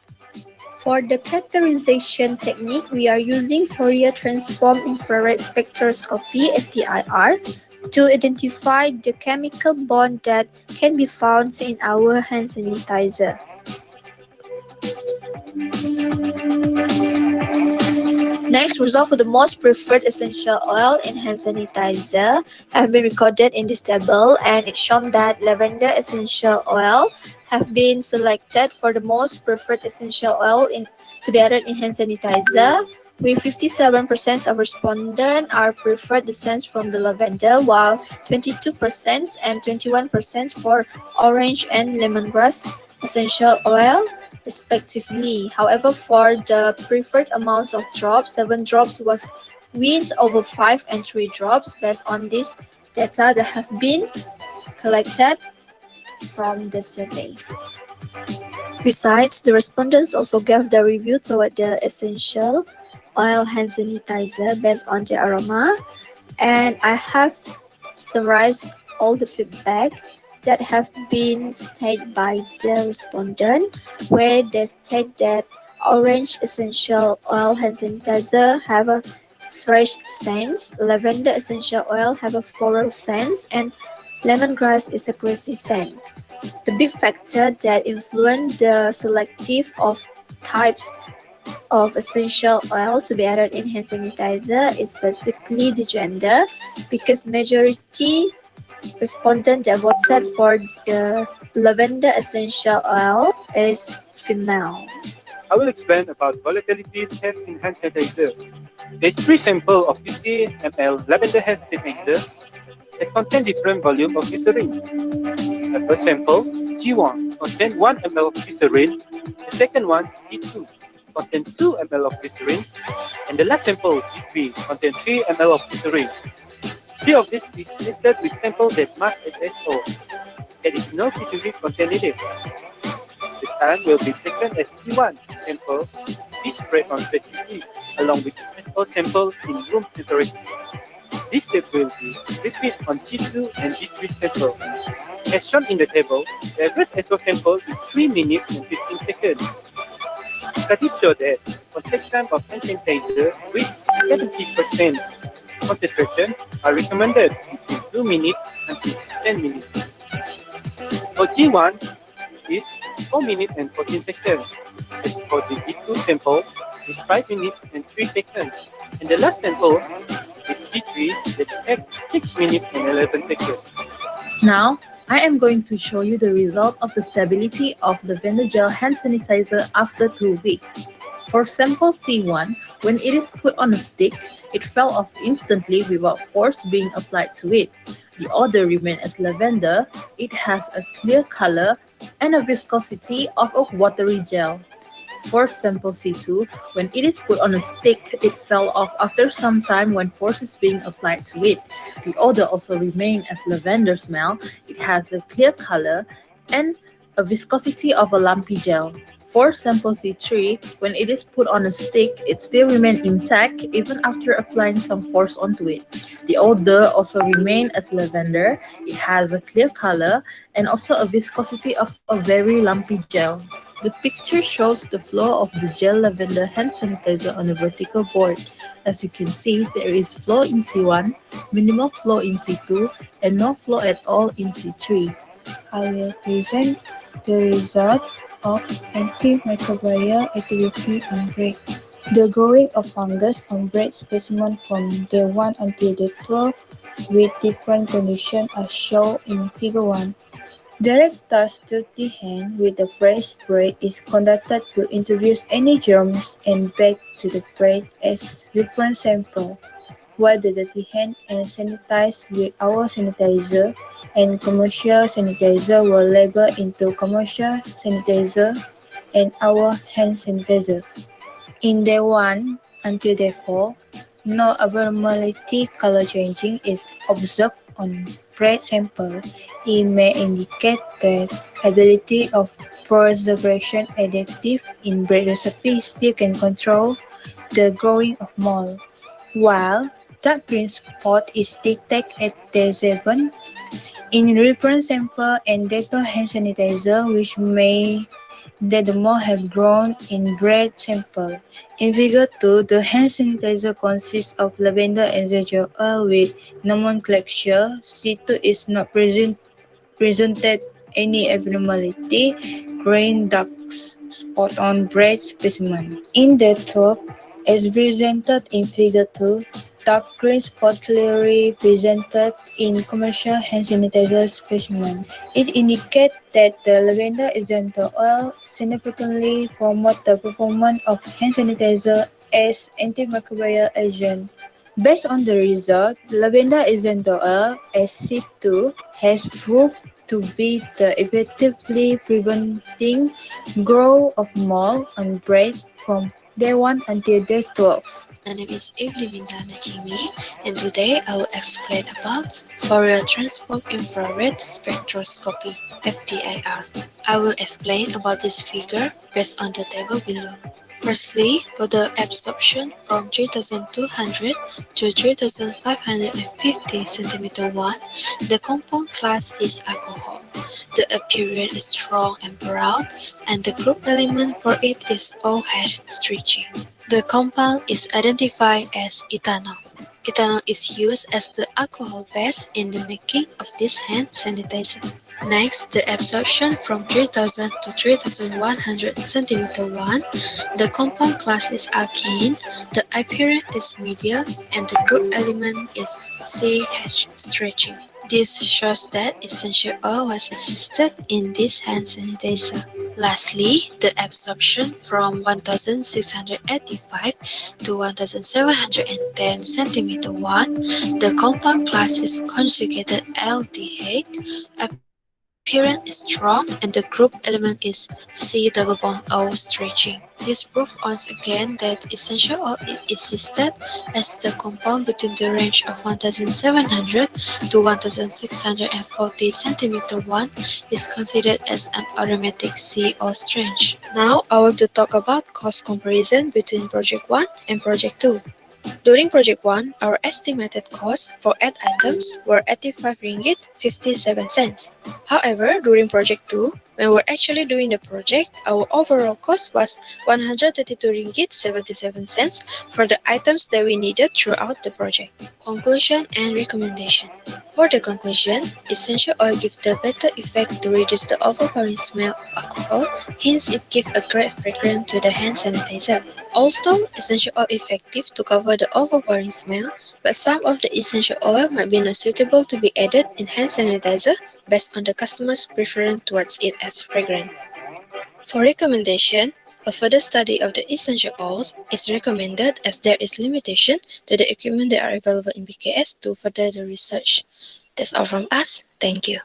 For the categorization technique, we are using Fourier transform infrared spectroscopy (FTIR) to identify the chemical bond that can be found in our hand sanitizer. Next, results for the most preferred essential oil in hand sanitizer have been recorded in this table, and it's shown that lavender essential oil have been selected for the most preferred essential oil to be added in hand sanitizer, with 57% of respondents are preferred the scents from the lavender, while 22% and 21% for orange and lemongrass essential oil respectively. However, for the preferred amounts of drops, 7 drops was wins over 5 and 3 drops based on this data that have been collected from the survey. Besides, the respondents also gave their review toward the essential oil hand sanitizer based on the aroma, and I have summarized all the feedback that have been stated by the respondent, where they state that orange essential oil hand sanitizer have a fresh scent, lavender essential oil have a floral scent, and lemongrass is a grassy scent. The big factor that influenced the selective of types of essential oil to be added in hand sanitizer is basically the gender, because majority respondent that voted for the lavender essential oil is female. I will explain about volatility test in hand sanitizer. There's 3 samples of 50 ml lavender hand sanitizer that contain different volume of glycerin. The first sample, G1, contains 1 ml of glycerin. The second one, G2, contains 2 ml of glycerin. And the last sample, G3, contains 3 ml of glycerin. 3 of these is listed with sample that marked as SO. There is no glycerin content needed. The time will be taken as G1 sample be sprayed on specifically along with the SO sample in room temperature. This step will be repeated on G2 and G3 sample. As shown in the table, the average SO sample is 3 minutes and 15 seconds. Studies show that contact time of hand sanitizer with 70% concentration are recommended between 2 minutes until 10 minutes. For G1, is 4 minutes and 14 seconds. As for the G2 sample, is 5 minutes and 3 seconds. And the last sample is G3 that takes 6 minutes and 11 seconds. Now, I am going to show you the result of the stability of the lavender gel hand sanitizer after 2 weeks. For sample C1, when it is put on a stick, it fell off instantly without force being applied to it. The odor remained as lavender, it has a clear color and a viscosity of a watery gel. For sample C2, when it is put on a stick, it fell off after some time when force is being applied to it. The odor also remained as lavender smell, it has a clear color and a viscosity of a lumpy gel. For sample C3, when it is put on a stick, it still remains intact even after applying some force onto it. The odor also remained as lavender, it has a clear color and also a viscosity of a very lumpy gel. The picture shows the flow of the gel lavender hand sanitizer on a vertical board. As you can see, there is flow in C1, minimal flow in C2, and no flow at all in C3. I will present the result of antimicrobial activity on bread. The growing of fungus on bread specimen from day 1 until day 12 with different conditions are shown in figure 1. Direct touch to the hand with the fresh bread is conducted to introduce any germs and bake to the bread as reference sample, while the dirty hand and sanitized with our sanitizer and commercial sanitizer were labeled into commercial sanitizer and our hand sanitizer. In day 1 until day 4, no abnormality color changing is observed on bread sample. It may indicate the ability of preservation additive in bread recipe still can control the growing of mold, while dark green spot is detected at day 7 in reference sample and Dettol hand sanitizer, which may that the mold have grown in bread sample. In figure 2, the hand sanitizer consists of lavender essential oil with nomenclature. C2 is not presented any abnormality, green dark spot on bread specimen. In the top, as presented in figure 2, dark green spot clearly presented in commercial hand sanitizer specimen. It indicates that the lavender essential oil significantly promotes the performance of hand sanitizer as antimicrobial agent. Based on the result, lavender essential oil (SC2) has proved to be the effectively preventing growth of mold on bread from day 1 until day 12. My name is Evelyn Najimi, and today I will explain about Fourier transform infrared spectroscopy (FTIR). I will explain about this figure based on the table below. Firstly, for the absorption from 3200 to 3550 cm1, the compound class is alcohol. The appearance is strong and brown, and the group element for it is OH stretching. The compound is identified as ethanol. Ethanol is used as the alcohol base in the making of this hand sanitizer. Next, the absorption from 3000 to 3100 centimeter 1. The compound class is alkene, the appearance is medium, and the group element is CH stretching. This shows that essential oil was assisted in this hand sanitizer. Lastly, the absorption from 1685 to 1710 centimeter 1. The compound class is conjugated aldehyde. Appearance is strong and the group element is C double bond O stretching. This proves once again that essential oil existed as the compound between the range of 1700 to 1640 centimeter 1 is considered as an aromatic CO strange. Now I want to talk about cost comparison between Project 1 and Project 2. During Project 1, our estimated cost for 8 items were 85 ringgit 57 cents. However, during Project 2, when we're actually doing the project, our overall cost was 132 ringgit 77 cents for the items that we needed throughout the project. Conclusion and recommendation. For the conclusion, essential oil gives the better effect to reduce the overpowering smell of alcohol, hence it gives a great fragrance to the hand sanitizer. Although essential oil effective to cover the overpowering smell, but some of the essential oil might be not suitable to be added in hand sanitizer based on the customer's preference towards it as fragrant. For recommendation, a further study of the essential oils is recommended as there is limitation to the equipment that are available in BKS to further the research. That's all from us. Thank you.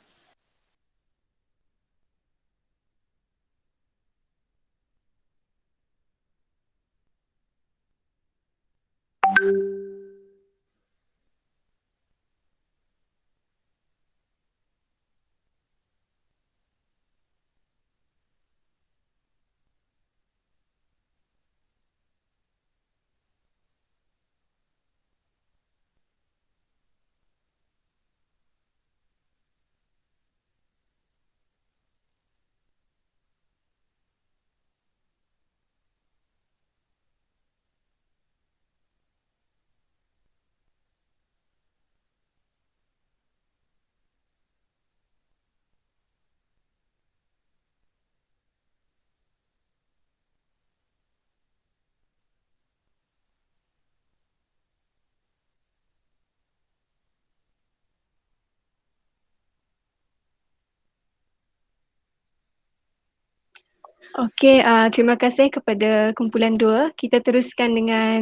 Okey, terima kasih kepada kumpulan 2. Kita teruskan dengan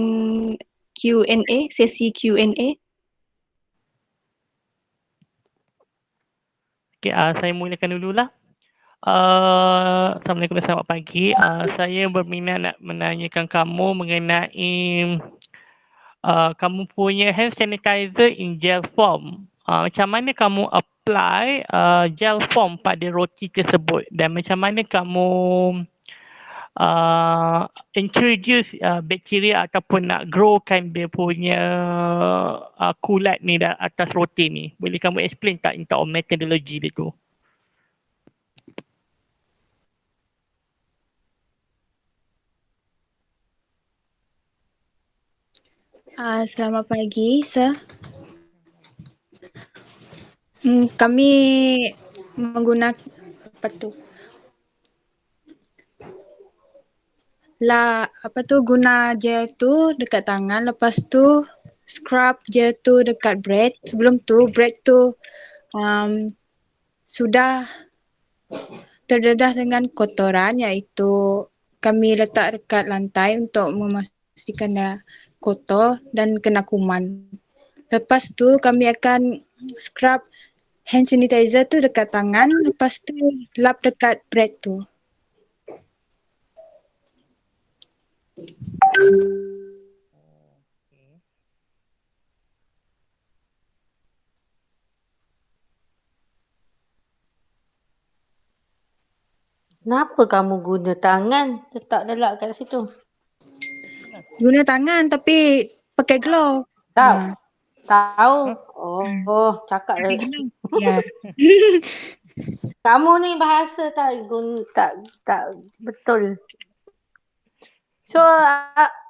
Q&A, sesi Q&A. Okay, saya mulakan dululah. Assalamualaikum dan selamat pagi. Saya berminat nak menanyakan kamu mengenai kamu punya hand sanitizer in gel form. Macam mana kamu apply gel form pada roti tersebut dan macam mana kamu introduce bakteria ataupun nak growkan dia punya kulat ni atas roti ni. Boleh kamu explain tak in terms of methodology dia tu? Selamat pagi, sir. Kami menggunakan guna gel tu dekat tangan, lepas tu scrub gel tu dekat bread. Sebelum tu bread tu sudah terdedah dengan kotoran, iaitu kami letak dekat lantai untuk memastikan dia kotor dan kena kuman. Lepas tu kami akan scrub hand sanitizer tu dekat tangan, lepas tu lap dekat bread tu. Kenapa kamu guna tangan? Letak dah kat situ. Guna tangan tapi pakai glove. Tahu. Oh, cakap pakai glove. Ya. Kamu ni bahasa tak betul. So,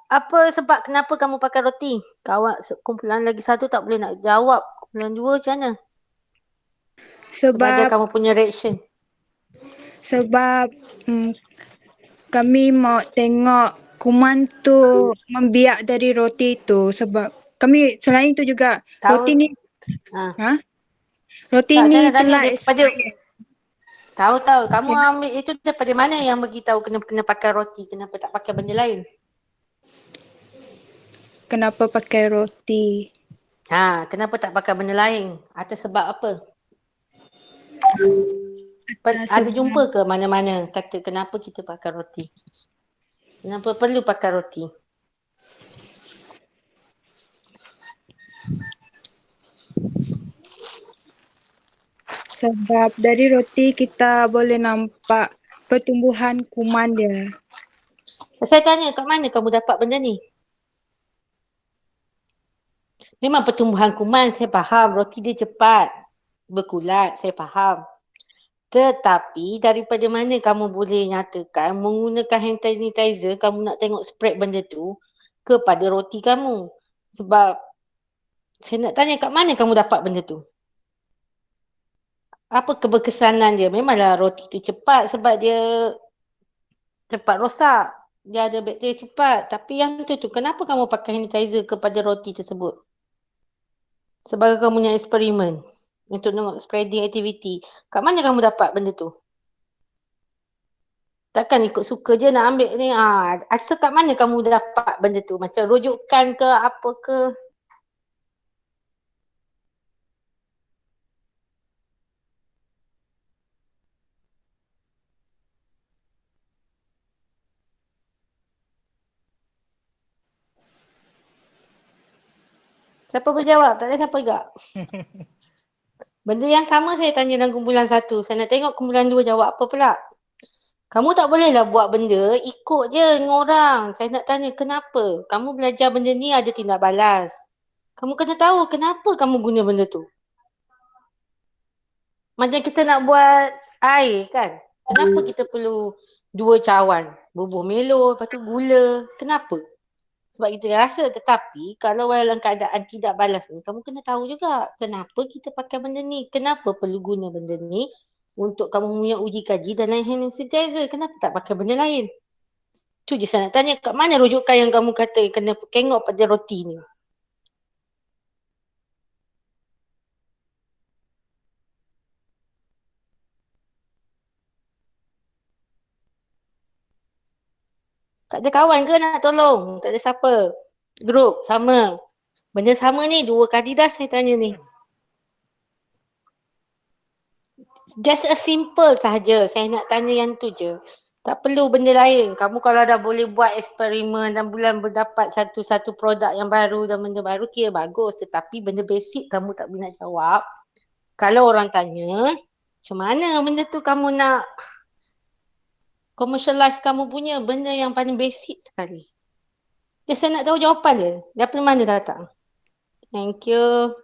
Apa sebab kenapa kamu pakai roti? Kumpulan lagi satu tak boleh nak jawab. Kumpulan dua macam mana? Sebagai Sebab kamu punya reaction. sebab kami mau tengok kuman tu membiak dari roti tu, sebab kami selain tu juga roti ni roti Tak, saya ni nak tanya telah daripada expired. tahu kamu ambil itu daripada mana yang bagi tahu kena pakai roti, kenapa tak pakai benda lain? Kenapa pakai roti? Kenapa tak pakai benda lain? Atas sebab apa? Ada jumpa ke mana-mana kata kenapa kita pakai roti? Kenapa perlu pakai roti? Sebab dari roti kita boleh nampak pertumbuhan kuman dia. Saya tanya kat mana kamu dapat benda ni? Memang pertumbuhan kuman saya faham, roti dia cepat berkulat, saya faham. Tetapi daripada mana kamu boleh nyatakan menggunakan hand sanitizer kamu nak tengok spread benda tu kepada roti kamu? Sebab saya nak tanya kat mana kamu dapat benda tu? Apa keberkesanan dia? Memanglah roti tu cepat sebab dia cepat rosak. Dia ada bakteria cepat. Tapi yang tu kenapa kamu pakai hand sanitizer kepada roti tersebut? Sebagai kamu punya eksperimen untuk tengok spreading activity. Kat mana kamu dapat benda tu? Takkan ikut suka je nak ambil ni. Asal kat mana kamu dapat benda tu? Macam rujukan ke apa ke? Siapa berjawab? Tak ada siapa juga. Benda yang sama saya tanya dalam kumpulan 1. Saya nak tengok kumpulan 2 jawab apa pula. Kamu tak bolehlah buat benda ikut je dengan orang. Saya nak tanya kenapa? Kamu belajar benda ni ada tindak balas. Kamu kena tahu kenapa kamu guna benda tu. Macam kita nak buat air kan. Kenapa kita perlu 2 cawan? Bubuh melo, lepas tu gula. Kenapa? Sebab kita rasa. Tetapi kalau dalam keadaan tidak balas ni, kamu kena tahu juga kenapa kita pakai benda ni. Kenapa perlu guna benda ni untuk kamu punya uji kaji dan lain hand sanitizer. Kenapa tak pakai benda lain? Tu je saya nak tanya. Kat mana rujukan yang kamu kata kena tengok pada roti ni? Tak ada kawan ke nak tolong? Tak ada siapa? Grup sama. Benda sama ni 2 kali dah saya tanya ni. Just a simple sahaja. Saya nak tanya yang tu je. Tak perlu benda lain. Kamu kalau dah boleh buat eksperimen dan bulan berdapat satu-satu produk yang baru dan benda baru, kira bagus. Tetapi benda basic kamu tak boleh nak jawab. Kalau orang tanya, macam mana benda tu kamu nak commercialize kamu punya benda yang paling basic sekali. Dia saya nak tahu jawapan dia. Daripada mana datang? Thank you.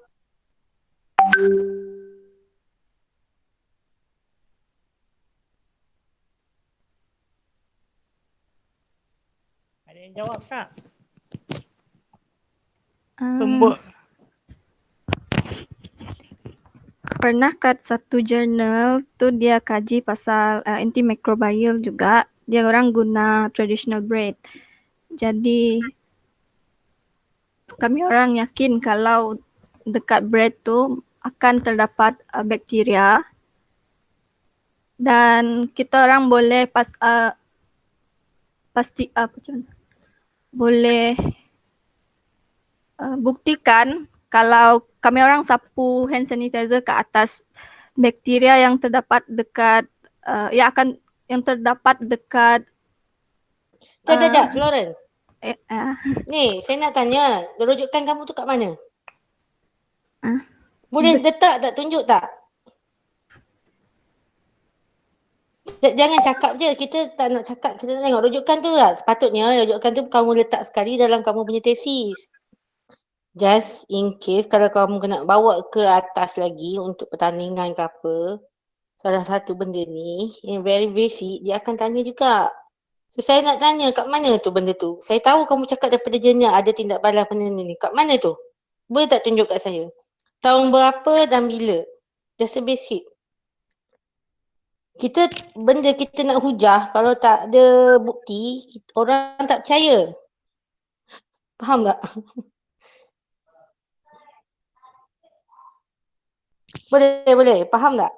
Ada yang jawab tak? Pernah kat satu jurnal tu dia kaji pasal antimicrobial juga. Dia orang guna traditional bread. Jadi kami orang yakin kalau dekat bread tu akan terdapat bakteria dan kita orang boleh boleh buktikan kalau kami orang sapu hand sanitizer ke atas bakteria yang terdapat dekat yang terdapat dekat Sekejap, Florence. Ni, saya nak tanya, rujukan kamu tu kat mana? Boleh letak tak, tunjuk tak? Jangan cakap je, kita tak nak cakap, kita nak tengok rujukan tu lah. Sepatutnya rujukan tu kamu letak sekali dalam kamu punya tesis. Just in case kalau kamu kena bawa ke atas lagi untuk pertandingan ke apa, salah satu benda ni yang very basic, dia akan tanya juga. So saya nak tanya kat mana tu benda tu? Saya tahu kamu cakap daripada jurnal ada tindak balas benda ni. Kat mana tu? Boleh tak tunjuk kat saya? Tahun berapa dan bila? Just a basic. Benda kita nak hujah kalau tak ada bukti, orang tak percaya. Faham tak? Boleh. Faham tak?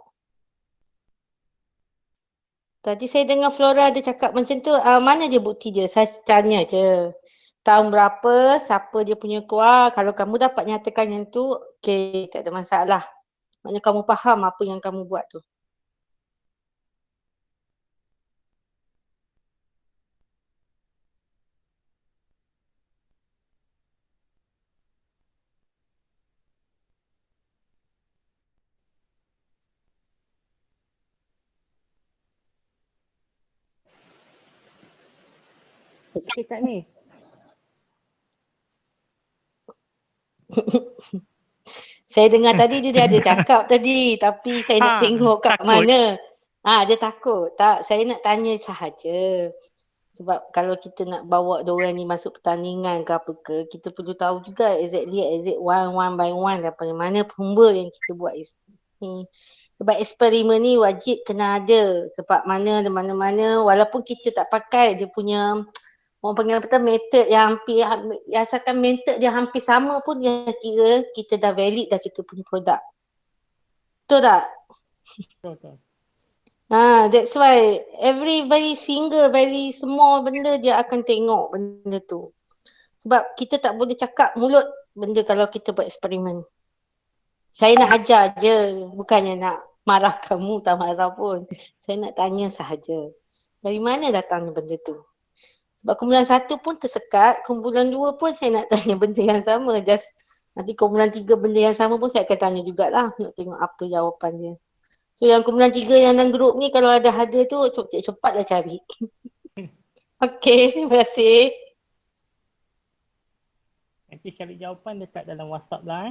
Tadi saya dengar Flora ada cakap macam tu. Mana je bukti dia? Saya tanya je. Tahun berapa, siapa dia punya keluar. Kalau kamu dapat nyatakan yang tu, okey, tak ada masalah. Maknanya kamu faham apa yang kamu buat tu. Okey Kak ni. Saya dengar tadi dia ada cakap tadi. Tapi saya nak tengok kat takut. mana. Dia takut. Tak, saya nak tanya sahaja. Sebab kalau kita nak bawa diorang ni masuk pertandingan ke apa ke, kita perlu tahu juga exactly one by one daripada mana pemba yang kita buat ni. Sebab eksperimen ni wajib kena ada. Sebab mana-mana walaupun kita tak pakai dia punya orang panggil apa tu, method yang hampir, asalkan method dia hampir sama pun dia kira kita dah valid dah kita punya produk. Betul tak? Betul. That's why everybody single, very small benda dia akan tengok benda tu. Sebab kita tak boleh cakap mulut benda kalau kita buat eksperimen. Saya nak ajar je, bukannya nak marah kamu, tak marah pun. Saya nak tanya sahaja. Dari mana datangnya benda tu? Sebab kumpulan 1 pun tersekat, kumpulan 2 pun saya nak tanya benda yang sama. Just nanti kumpulan 3 benda yang sama pun saya akan tanya jugalah. Nak tengok apa jawapan dia. So yang kumpulan 3 yang dalam grup ni kalau ada tu cepatlah cari. Okey, terima kasih. Nanti cari jawapan dekat dalam WhatsApp lah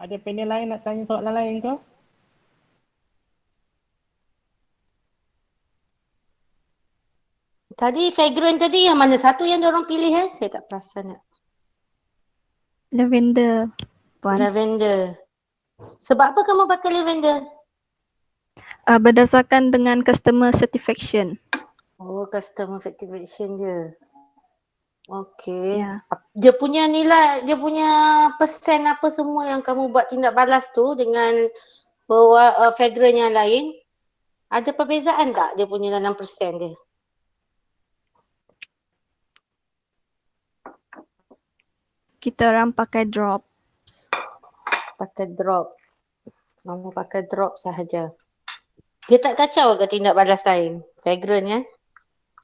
Ada panel lain nak tanya soalan lain ke? Tadi fragrant tadi yang mana satu yang diorang pilih Saya tak perasan nak. Lavender, Puan. Lavender. Sebab apa kamu pakai lavender? Berdasarkan dengan customer satisfaction. Oh, customer satisfaction dia. Okey. Ya. Dia punya nilai, dia punya persen apa semua yang kamu buat tindak balas tu dengan fragrant yang lain, ada perbezaan tak dia punya dalam persen dia? Kita orang pakai drops. Pakai drop. Kamu pakai drop sahaja. Dia tak kacau ke tindak balas lain? Fragrant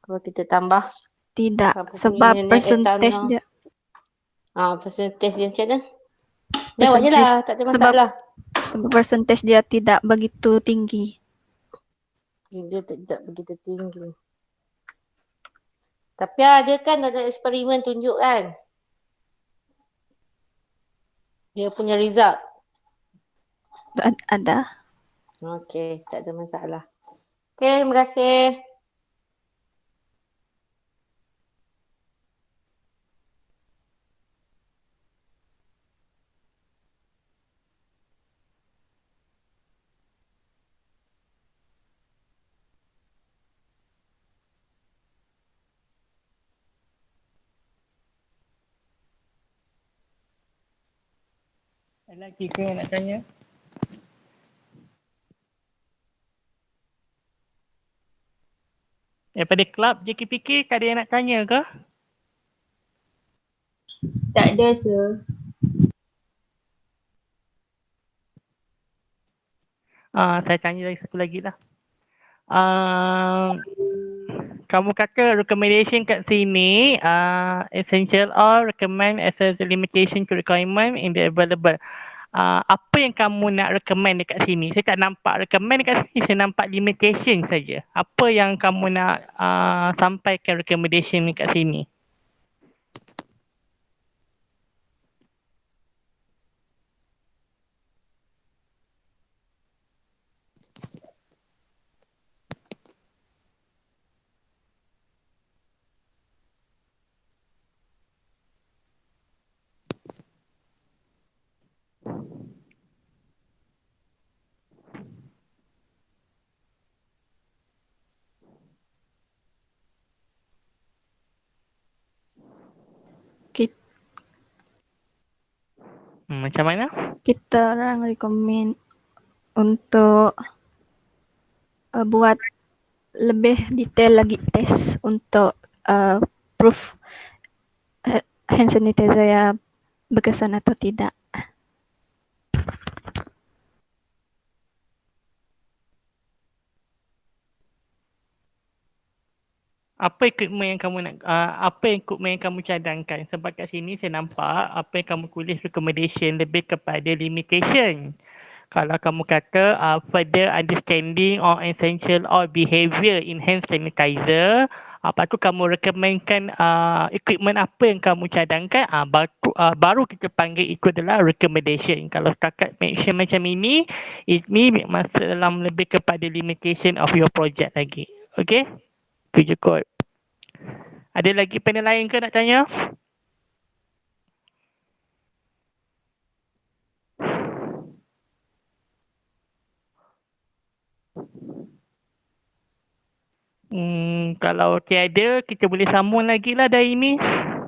kalau kita tambah. Tidak, sebab percentage dia. Percentage dia macam mana? Jawab je lah, tak ada masalah. Sebab percentage dia tidak begitu tinggi. Dia tidak begitu tinggi. Tapi ada kan ada eksperimen tunjuk kan? Dia punya result. Ada. Okey, tak ada masalah. Okey, terima kasih. Ada lagi ke nak tanya? Daripada klub JKPK, ada yang nak tanya ke? Tak ada, sir. Saya tanya lagi satu lagi lah. Kamu kata recommendation kat sini essential or recommend as a limitation to requirement in the available. Apa yang kamu nak recommend dekat sini? Saya tak nampak recommend dekat sini, saya nampak limitation saja. Apa yang kamu nak sampaikan recommendation dekat sini? Macam mana? Kita orang recommend untuk buat lebih detail lagi test untuk proof hand sanitizer yang berkesan atau tidak. Apa equipment yang kamu nak, apa equipment yang kamu cadangkan? Sebab kat sini saya nampak apa yang kamu tulis recommendation lebih kepada limitation. Kalau kamu kata further understanding or essential or behaviour in hand sanitizer, lepas tu kamu recommendkan equipment apa yang kamu cadangkan, baru kita panggil itu adalah recommendation. Kalau setakat mention macam ini, ini masuk dalam lebih kepada limitation of your project lagi. Okay? Itu je kot. Ada lagi panel lain ke nak tanya? Kalau tiada, kita boleh sambung lagi lah dari ini.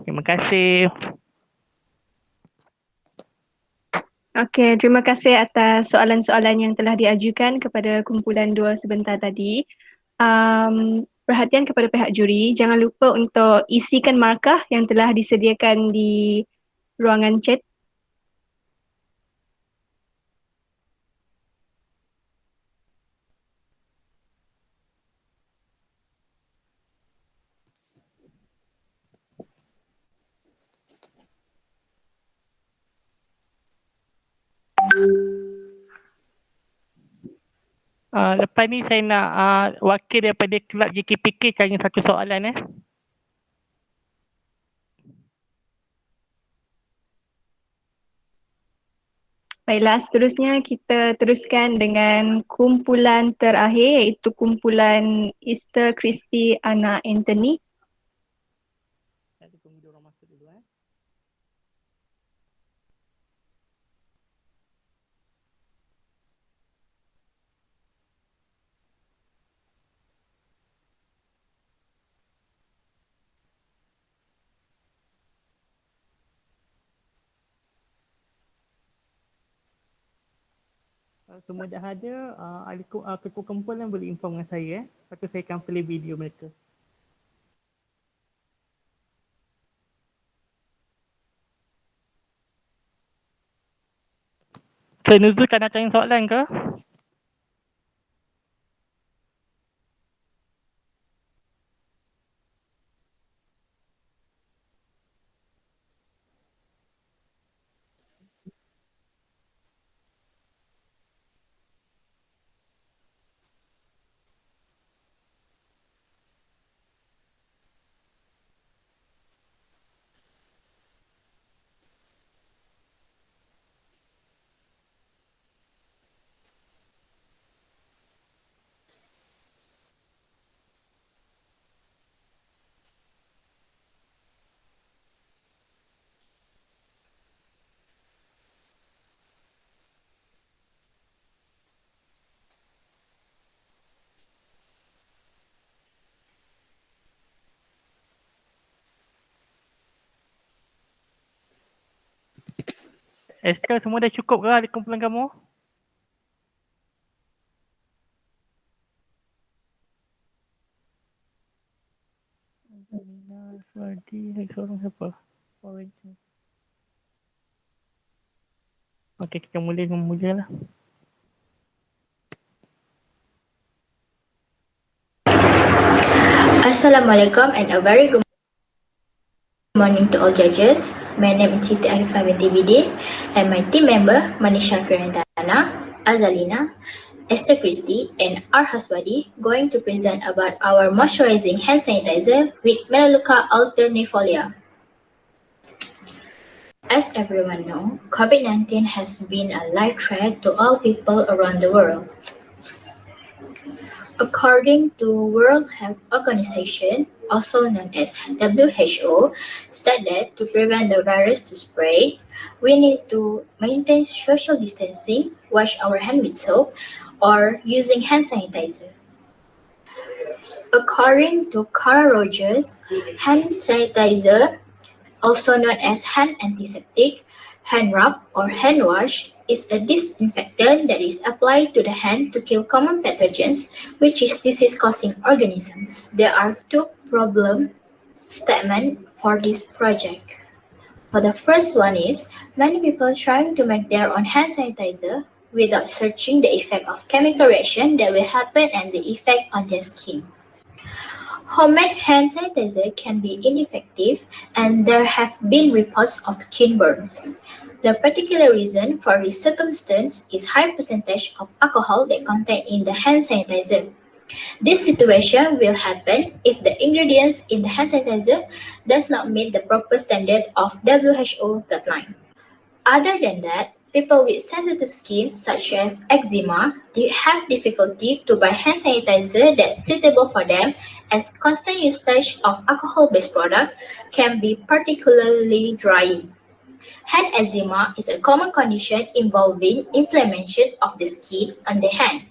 Terima kasih. Okey, terima kasih atas soalan-soalan yang telah diajukan kepada kumpulan 2 sebentar tadi. Perhatian kepada pihak juri, jangan lupa untuk isikan markah yang telah disediakan di ruangan chat. Lepas ni saya nak wakil daripada kelab JKPK tanya satu soalan. Baiklah, seterusnya kita teruskan dengan kumpulan terakhir iaitu kumpulan Easter Christie anak Anthony. Semua dah ada, ketua kumpulan boleh inform dengan saya. Lepas tu saya akan play video mereka. Nuzul tak nak tanya soalan ke? Esther, semua dah cukup ke di kumpulan kamu? Lagi seorang siapa? Okey, kita mula dengan Mulia lah. Assalamualaikum and a very good morning to all judges. My name is Siti Arifah binti Bidin and my team member Manisha Fiorentana, Azalina, Esther Christie and our husbandi going to present about our moisturizing hand sanitizer with Melaleuca alternifolia. As everyone knows, COVID-19 has been a life threat to all people around the world. According to World Health Organization, also known as WHO, stated to prevent the virus to spread, we need to maintain social distancing, wash our hands with soap, or using hand sanitizer. According to Carl Rogers, hand sanitizer, also known as hand antiseptic, Hand rub or hand wash is a disinfectant that is applied to the hand to kill common pathogens, which is disease-causing organisms. There are two problem statements for this project. For the first one is, many people trying to make their own hand sanitizer without searching the effect of chemical reaction that will happen and the effect on their skin. Homemade hand sanitizer can be ineffective and there have been reports of skin burns. The particular reason for this circumstance is high percentage of alcohol that contained in the hand sanitizer. This situation will happen if the ingredients in the hand sanitizer does not meet the proper standard of WHO guideline. Other than that, people with sensitive skin such as eczema have difficulty to buy hand sanitizer that's suitable for them as constant usage of alcohol-based product can be particularly drying. Hand eczema is a common condition involving inflammation of the skin on the hand.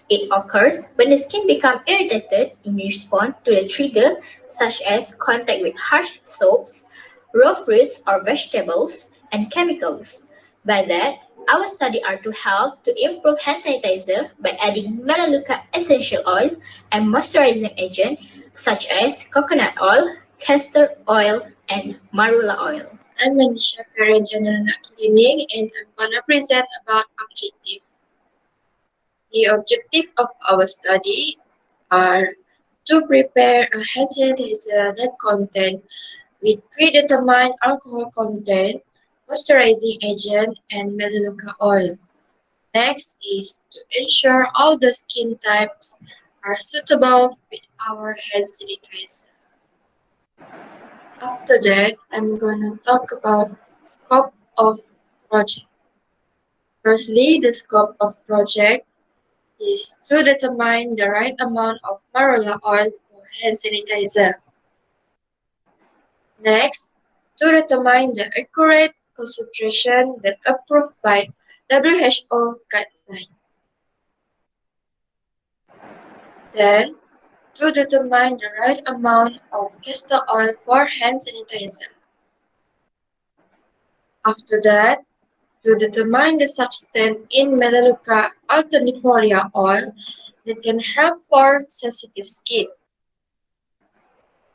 It occurs when the skin becomes irritated in response to the trigger such as contact with harsh soaps, raw fruits or vegetables, and chemicals. By that, our study are to help to improve hand sanitizer by adding Melaleuca essential oil and moisturizing agent such as coconut oil, castor oil, and marula oil. I'm Manisha from General Clinic and I'm gonna present about objective. The objective of our study are to prepare a hand sanitizer that contain with predetermined alcohol content, moisturizing agent, and melaleuca oil. Next is to ensure all the skin types are suitable with our hand sanitizer. After that, I'm gonna talk about scope of project. Firstly, the scope of project is to determine the right amount of marula oil for hand sanitizer. Next, to determine the accurate concentration that approved by WHO guideline. Then, to determine the right amount of castor oil for hand sanitizer. After that, to determine the substance in Melaleuca alternifolia oil that can help for sensitive skin.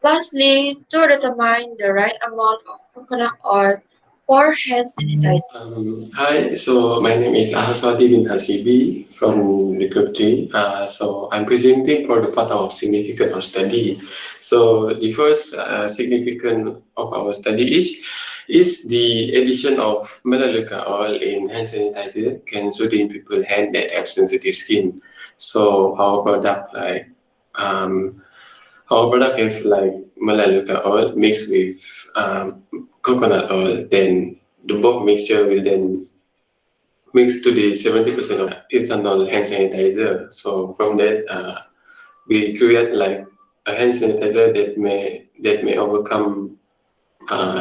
Lastly, to determine the right amount of coconut oil for hand sanitizer. Hi, so my name is Ahaswati bin Hasibi from the group 3. So I'm presenting for the part of significant of study. So the first significant of our study is the addition of Melaleuca oil in hand sanitizer can soothing people hand that have sensitive skin. So our product have like Melaleuca oil mixed with coconut oil, then the both mixture will then mix to the 70% of ethanol hand sanitizer. So from that, we create like a hand sanitizer that may overcome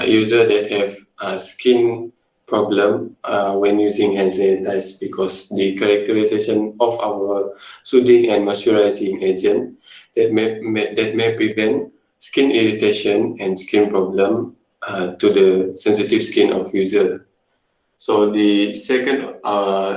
user that have a skin problem when using hand sanitizer, because the characterization of our soothing and moisturizing agent that may prevent skin irritation and skin problem to the sensitive skin of user. So the second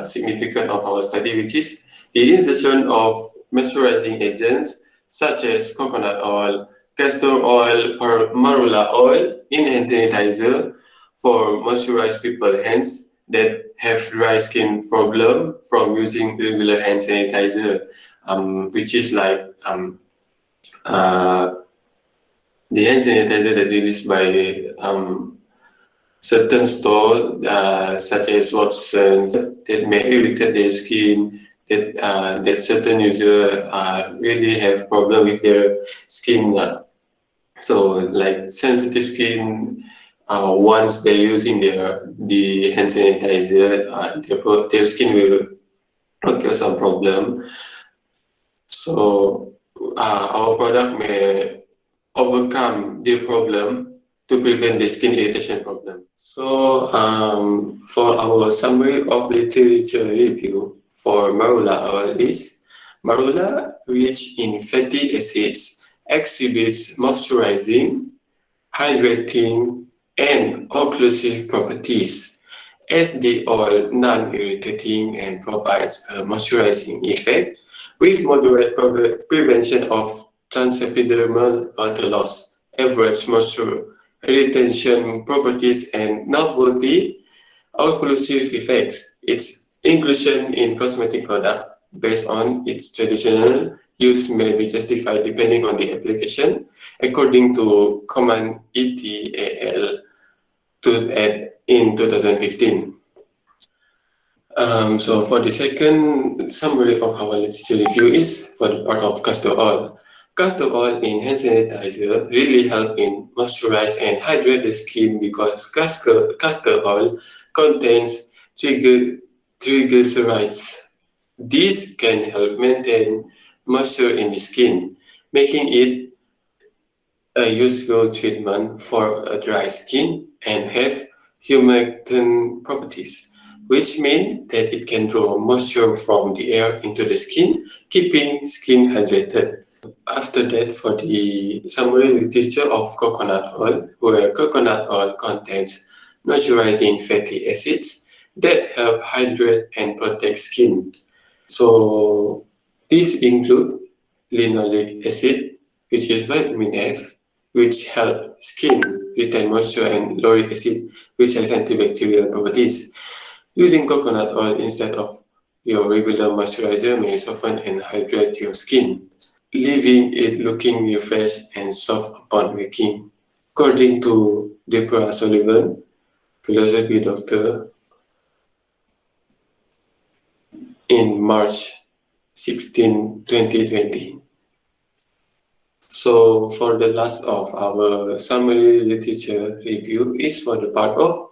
significance of our study, which is the insertion of moisturizing agents such as coconut oil, castor oil, or marula oil in hand sanitizer for moisturized people's hands that have dry skin problem from using regular hand sanitizer, which is like the hand sanitizer that released by certain store such as Watsons that may irritate their skin, that certain user really have problem with their skin. So like sensitive skin, once they're using the hand sanitizer, their skin will occur some problem. So our product may overcome the problem to prevent the skin irritation problem. So for our summary of literature review for marula oil is, marula rich in fatty acids exhibits moisturizing, hydrating, and occlusive properties. as they are non-irritating and provides a moisturizing effect with moderate prevention of transepidermal water loss, average moisture retention properties, and novelty occlusive effects. Its inclusion in cosmetic product based on its traditional use may be justified depending on the application, according to Command ETAL in 2015. So for the second summary of our literature review is for the part of castor oil. Castor oil in hand sanitizer really help in moisturize and hydrate the skin because castor oil contains triglycerides. This can help maintain moisture in the skin, making it a useful treatment for a dry skin and have humectant properties, which mean that it can draw moisture from the air into the skin, keeping skin hydrated. After that, for the summary literature of coconut oil, where coconut oil contains moisturizing fatty acids that help hydrate and protect skin. So these include linoleic acid, which is vitamin F, which help skin retain moisture, and lauric acid, which has antibacterial properties. Using coconut oil instead of your regular moisturizer may soften and hydrate your skin, leaving it looking refreshed and soft upon waking. According to Deborah Sullivan, philosophy doctor, in March 16, 2020. So for the last of our summary literature review is for the part of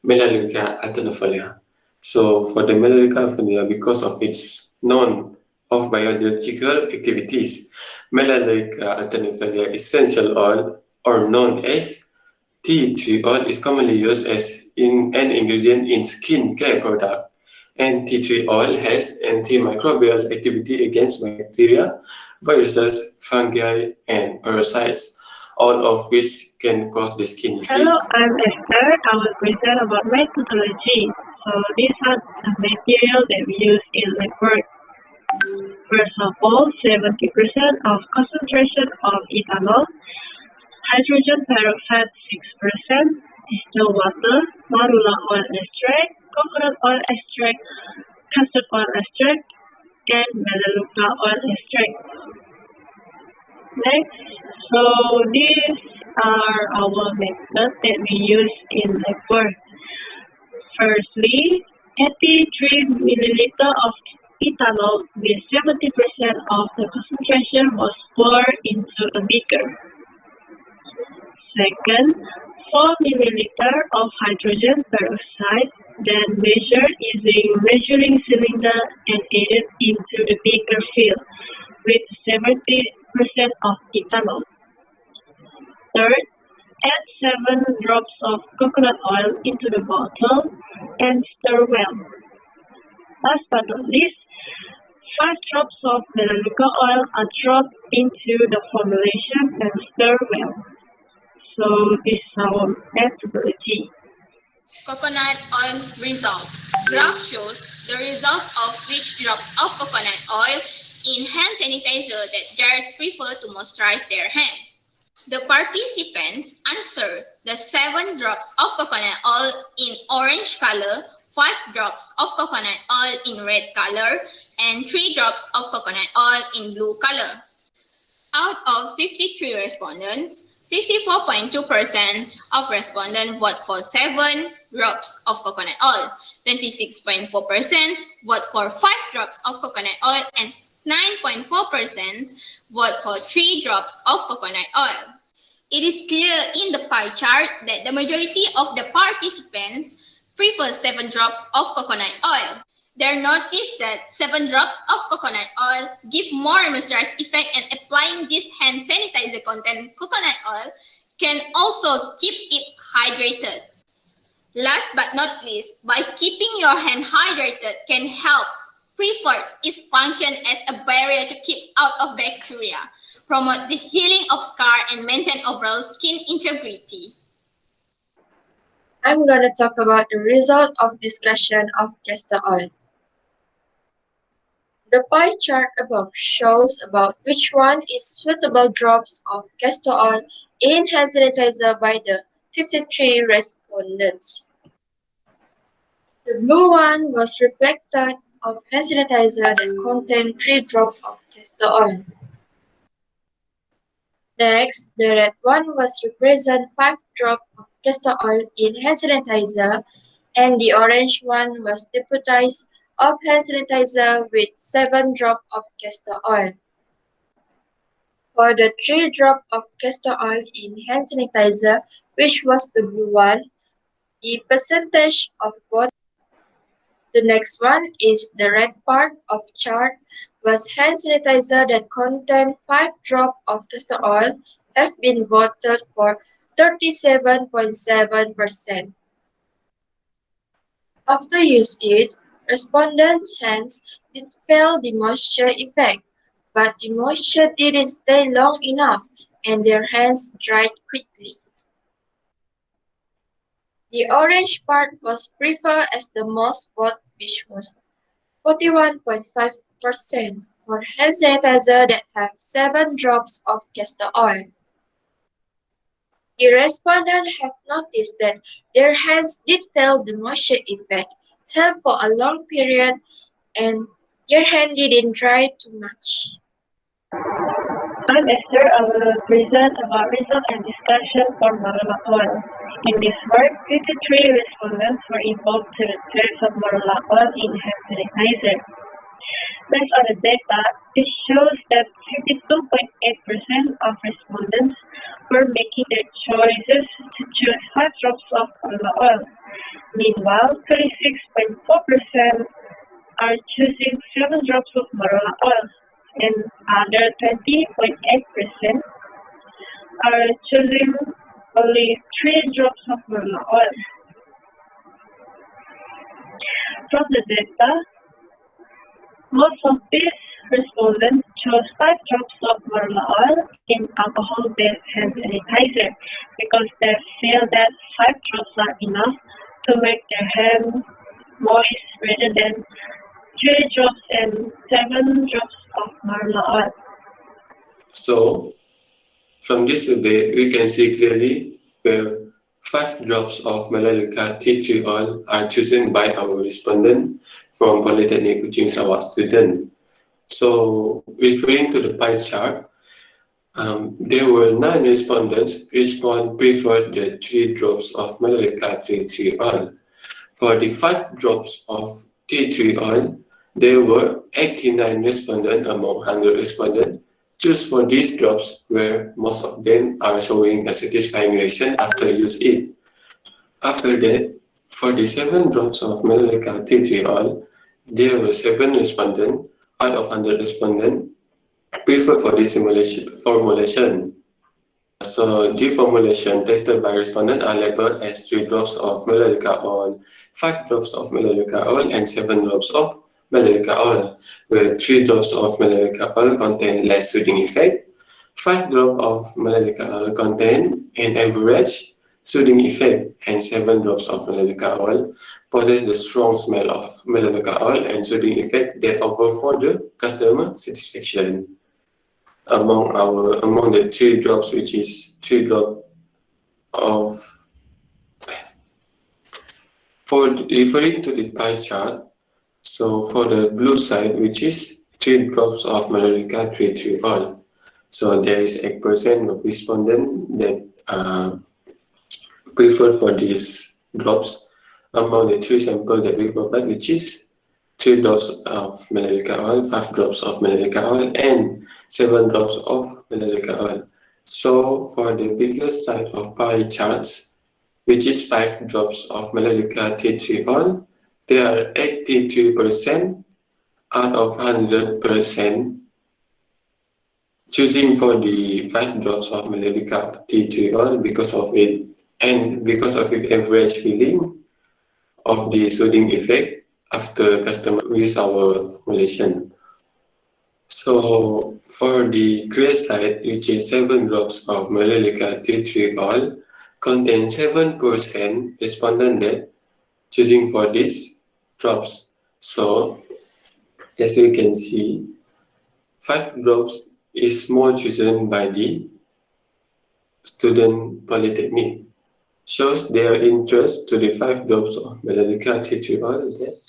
Melaleuca alternifolia. So for the Melaleuca alternifolia, because of its of biological activities, Melaleuca alternifolia essential oil, or known as tea tree oil, is commonly used as an ingredient in skin care product. And tea tree oil has antimicrobial activity against bacteria, viruses, fungi, and parasites, all of which can cause the skin disease. Hello, I'm Esther. I will present about methodology. So these are the materials that we use in lab work. First of all, 70% of concentration of ethanol, hydrogen peroxide 6%, distilled water, marula oil extract, coconut oil extract, castor oil extract, and melaleuca oil extract. Next, so these are our methods that we use in lab work. Firstly, 83 milliliter of ethanol with 70% of the concentration was poured into a beaker. Second, 4 milliliter of hydrogen peroxide, then measured using measuring cylinder and added into the beaker filled with 70% of ethanol. Third, add 7 drops of coconut oil into the bottle and stir well. Last but not least, 5 drops of melaleuca oil are dropped into the formulation and stir well. So this is our methodology. Coconut oil result. Graph shows the result of which drops of coconut oil in hand sanitizer that dares prefer to moisturize their hand. The participants answer the 7 drops of coconut oil in orange color, 5 drops of coconut oil in red color, and 3 drops of coconut oil in blue color. Out of 53 respondents, 64.2% of respondents vote for 7 drops of coconut oil, 26.4% vote for 5 drops of coconut oil, and 9.4% vote for 3 drops of coconut oil. It is clear in the pie chart that the majority of the participants prefer 7 drops of coconut oil. They noticed that 7 drops of coconut oil give more moisturized effect, and applying this hand sanitizer content coconut oil can also keep it hydrated. Last but not least, by keeping your hand hydrated can help prefer its function as a barrier to keep out of bacteria, promote the healing of scar, and maintain overall skin integrity. I'm gonna talk about the result of discussion of castor oil. The pie chart above shows about which one is suitable drops of castor oil in hand sanitizer by the 53 respondents. The blue one was reflected of hand sanitizer that contained 3 drops of castor oil. Next, the red one was represent 5 drops of castor oil in hand sanitizer, and the orange one was deputized of hand sanitizer with 7 drops of castor oil. For the 3 drops of castor oil in hand sanitizer, which was the blue one, the percentage of both. The next one is the red part of chart was hand sanitizer that contained 5 drops of castor oil have been voted for 37.7%. After use it, respondents' hands did feel the moisture effect, but the moisture didn't stay long enough and their hands dried quickly. The orange part was preferred as the most vote, which was 41.5% for hand sanitizer that have 7 drops of castor oil. The respondents have noticed that their hands did feel the moisture effect held for a long period and their hand didn't dry too much. I'm Esther. I will present about result and discussion for Marula oil. In this work, 53 respondents were involved to the types of Marula oil in hand sanitizer. Based on the data, it shows that 52.8% of respondents were making their choices to choose 5 drops of Marula oil. Meanwhile, 36.4% are choosing 7 drops of Marula oil, and other 20.8% are choosing only 3 drops of Marula oil. From the data, most of these respondents chose 5 drops of Marula oil in alcohol-based hand sanitizer because they feel that 5 drops are enough to make their hand moist rather than 3 drops and 7 drops of Marula oil. So, from this survey, we can see clearly where 5 drops of Melaleuca tea tree oil are chosen by our respondent from Polytechnic Kuching Sarawak student. So, referring to the pie chart, there were 9 respondents preferred the 3 drops of Melaleuca tea tree oil. For the 5 drops of tea tree oil, there were 89 respondents among 100 respondents choose for these drops where most of them are showing a satisfying reaction after use it. After that, for the 7 drops of Melaleuca tea tree oil, there were 7 respondents out of 100 respondents prefer for this formulation. So the formulation tested by respondent are labeled as 3 drops of Melaleuca oil, 5 drops of Melaleuca oil, and 7 drops of Melaleuca oil, where 3 drops of Melaleuca oil contain less soothing effect, 5 drops of Melaleuca oil contain an average soothing effect, and 7 drops of Melaleuca oil possess the strong smell of Melaleuca oil and soothing effect that offer for the customer satisfaction. Among the 3 drops, which is 3 drops of, for referring to the pie chart, so for the blue side, which is 3 drops of Melaleuca tea tree oil, so there is 8% of respondents that preferred for these drops among the 3 samples that we provide, which is 3 drops of Melaleuca oil, 5 drops of Melaleuca oil, and 7 drops of Melaleuca oil. So for the biggest side of pie charts, which is 5 drops of Melaleuca tea tree oil, there are 83% out of 100% choosing for the 5 drops of Melaleuca tea tree oil because of it and because of its average feeling of the soothing effect after customer use our formulation. So for the gray side, which is 7 drops of Melaleuca tea tree oil, contains 7% respondent that choosing for these drops. So, as you can see, 5 drops is more chosen by the student polytechnic. Shows their interest to the 5 drops of Melaleuca tea tree oil that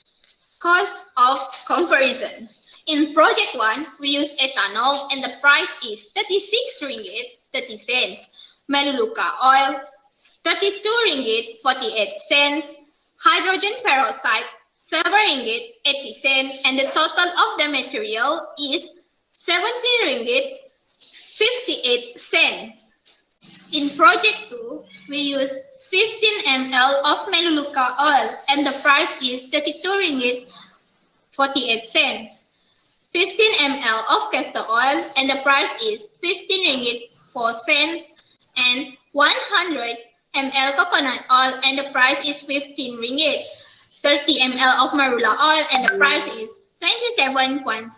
Cost of comparisons. In project 1, we use ethanol and the price is 36 ringgit 30 cents. Melaleuca oil 32 ringgit 48 cents. Hydrogen peroxide 7 ringgit 80 cents and the total of the material is 70 ringgit 58 cents. In project 2, we use 15 ml of Melaleuca oil and the price is 32 ringgit 48 cents. 15 ml of castor oil and the price is 15 ringgit 4 cents. And 100 ml coconut oil and the price is 15 ringgit. 30 ml of marula oil and the price is 27.77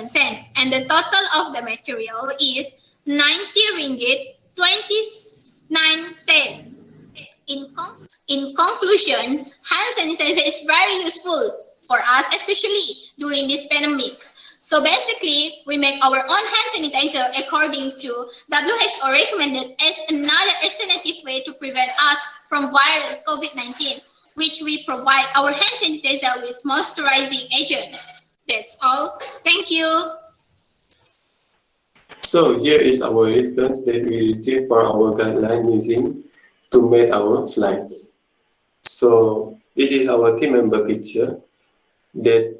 cents. And the total of the material is 90 ringgit 29 cents. In conclusion, hand sanitizer is very useful for us, especially during this pandemic. So basically, we make our own hand sanitizer according to WHO recommended as another alternative way to prevent us from virus COVID-19, which we provide our hand sanitizer with moisturizing agent. That's all. Thank you. So here is our reference that we retrieve for our guideline using to make our slides. So this is our team member picture that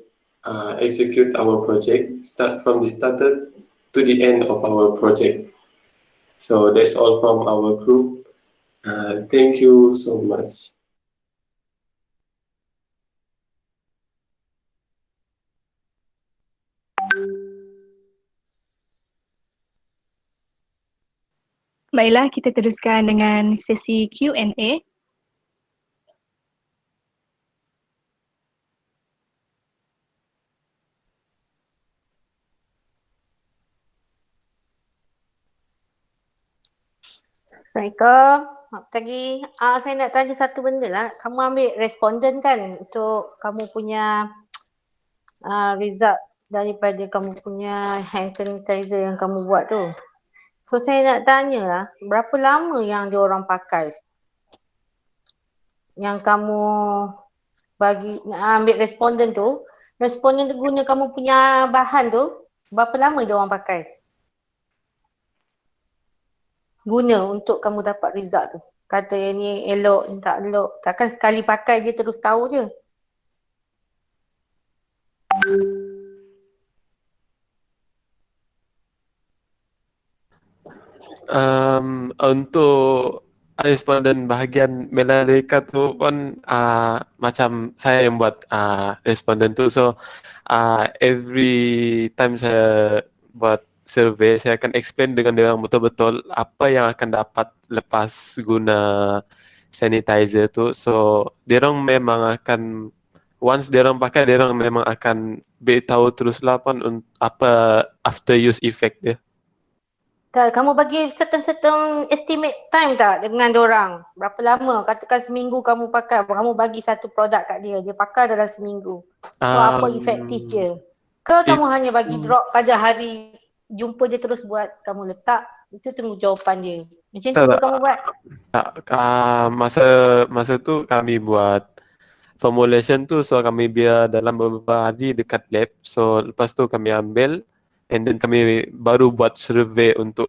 execute our project, start from the started to the end of our project. So that's all from our group. Thank you so much. Baiklah, kita teruskan dengan sesi Q&A. Assalamualaikum. Selamat pagi. Saya nak tanya satu benda lah. Kamu ambil responden kan untuk kamu punya result daripada kamu punya hand sanitizer yang kamu buat tu. So saya nak tanya lah, berapa lama yang diorang pakai? Yang kamu bagi ambil responden tu guna kamu punya bahan tu, berapa lama diorang pakai? Guna untuk kamu dapat result tu. Kata yang ni elok, ni tak elok. Takkan sekali pakai dia terus tahu je. Untuk responden bahagian Melaleuca tu pun macam saya yang buat responden tu. So every time saya buat survey, saya akan explain dengan dia orang betul-betul apa yang akan dapat lepas guna sanitizer tu. So dia orang memang akan, once dia orang pakai, dia orang memang akan beritahu teruslah pun apa after use effect dia. Tak, kamu bagi certain estimate time tak dengan diorang? Berapa lama? Katakan seminggu kamu pakai, kamu bagi satu produk kat dia, dia pakai dalam seminggu. So apa efektif dia? Ke kamu hanya bagi drop pada hari jumpa dia terus buat, kamu letak, itu tunggu jawapan dia. Macam tu ke kamu buat? Masa tu kami buat formulation tu, so kami biar dalam beberapa hari dekat lab. So lepas tu kami ambil and then kami baru buat survey untuk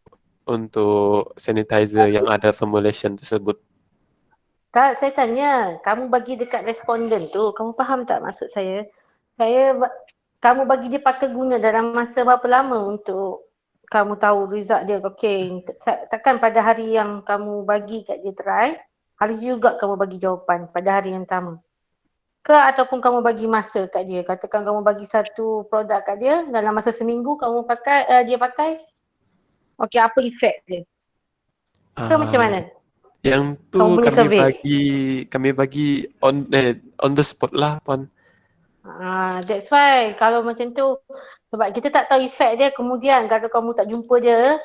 sanitizer yang ada formulation tersebut. Tak, saya tanya, kamu bagi dekat responden tu, kamu faham tak maksud saya? Kamu bagi dia pakai guna dalam masa berapa lama untuk kamu tahu result dia? Okay, takkan pada hari yang kamu bagi kat dia try, hari juga kamu bagi jawapan pada hari yang sama. Ke ataupun kamu bagi masa kat dia, katakan kamu bagi satu produk kat dia, dalam masa seminggu kamu pakai, dia pakai, okay, apa efek dia? Ke macam mana? Yang tu kami bagi on the spot lah pun. That's why kalau macam tu, sebab kita tak tahu efek dia, kemudian kalau kamu tak jumpa dia,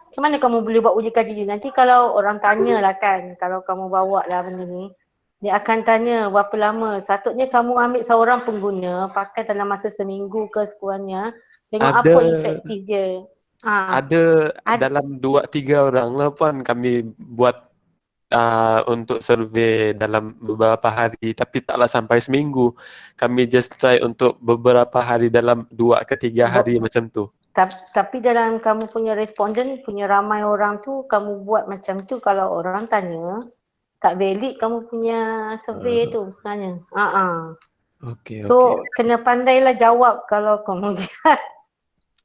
Macam mana kamu boleh buat uji kaji? Nanti kalau orang tanya lah kan, kalau kamu bawa lah benda ni, dia akan tanya berapa lama. Sepatutnya kamu ambil seorang pengguna, pakai dalam masa seminggu ke sekurangnya, tengok Ada apa efektif dia. ada dalam 2-3 orang lah Puan kami buat untuk survei dalam beberapa hari, tapi taklah sampai seminggu. Kami just try untuk beberapa hari dalam 2 ke 3 hari macam tu. Tapi dalam kamu punya responden, punya ramai orang tu, kamu buat macam tu, kalau orang tanya, tak valid kamu punya survey tu sebenarnya. Okey, So, kena pandailah jawab kalau kamu lihat.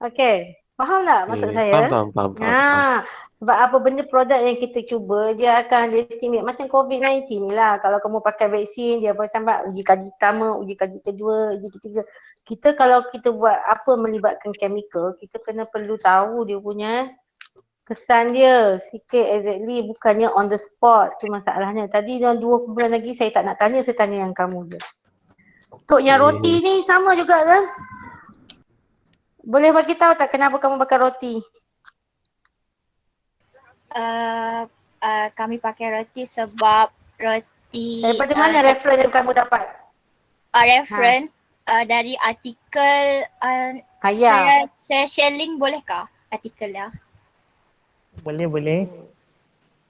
Okey, faham tak maksud saya? Faham. Sebab apa benda produk yang kita cuba, dia akan estimate macam COVID-19 ni lah. Kalau kamu pakai vaksin, dia boleh sampai uji kaji pertama, uji kaji kedua, uji ketiga. Kita kalau kita buat apa melibatkan chemical, kita kena perlu tahu dia punya kesan dia sikit exactly, bukannya on the spot. Tu masalahnya. Tadi dalam 2 bulan lagi saya tak nak tanya, saya tanya yang kamu je. Untuk yang roti ni sama juga ke? Boleh bagi tahu tak kenapa kamu bakar roti? Kami pakai roti sebab roti Daripada mana reference yang kamu dapat? reference dari artikel saya share link bolehkah artikelnya? Boleh.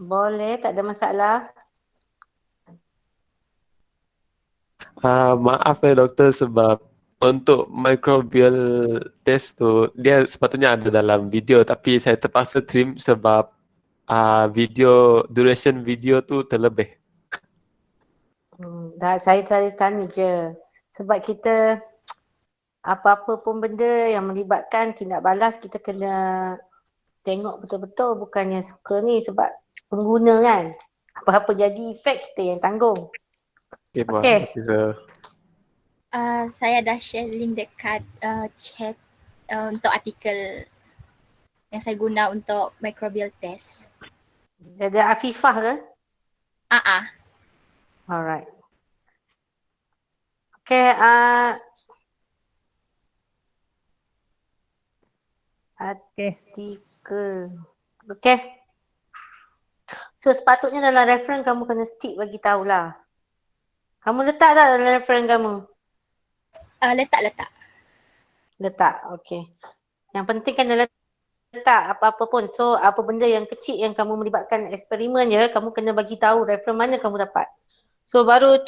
Boleh, tak ada masalah. Maaf ya doktor, sebab untuk microbial test tu dia sepatutnya ada dalam video, tapi saya terpaksa trim sebab duration video tu terlebih. Dah saya tanya je. Sebab kita apa-apa pun benda yang melibatkan tindak balas, kita kena tengok betul-betul, bukannya suka ni sebab pengguna kan. Apa-apa jadi efek kita yang tanggung. Okay. Saya dah share link dekat chat untuk artikel yang saya guna untuk microbial test. Ada Afifah ke? Alright. Okay, artikel. Okay. So sepatutnya dalam reference kamu kena stick bagi tahulah. Kamu letak tak dalam reference kamu? Letak. Letak, okay. Yang penting kena letak apa-apa pun. So apa benda yang kecil yang kamu melibatkan eksperimen je, kamu kena bagi tahu reference mana kamu dapat. So baru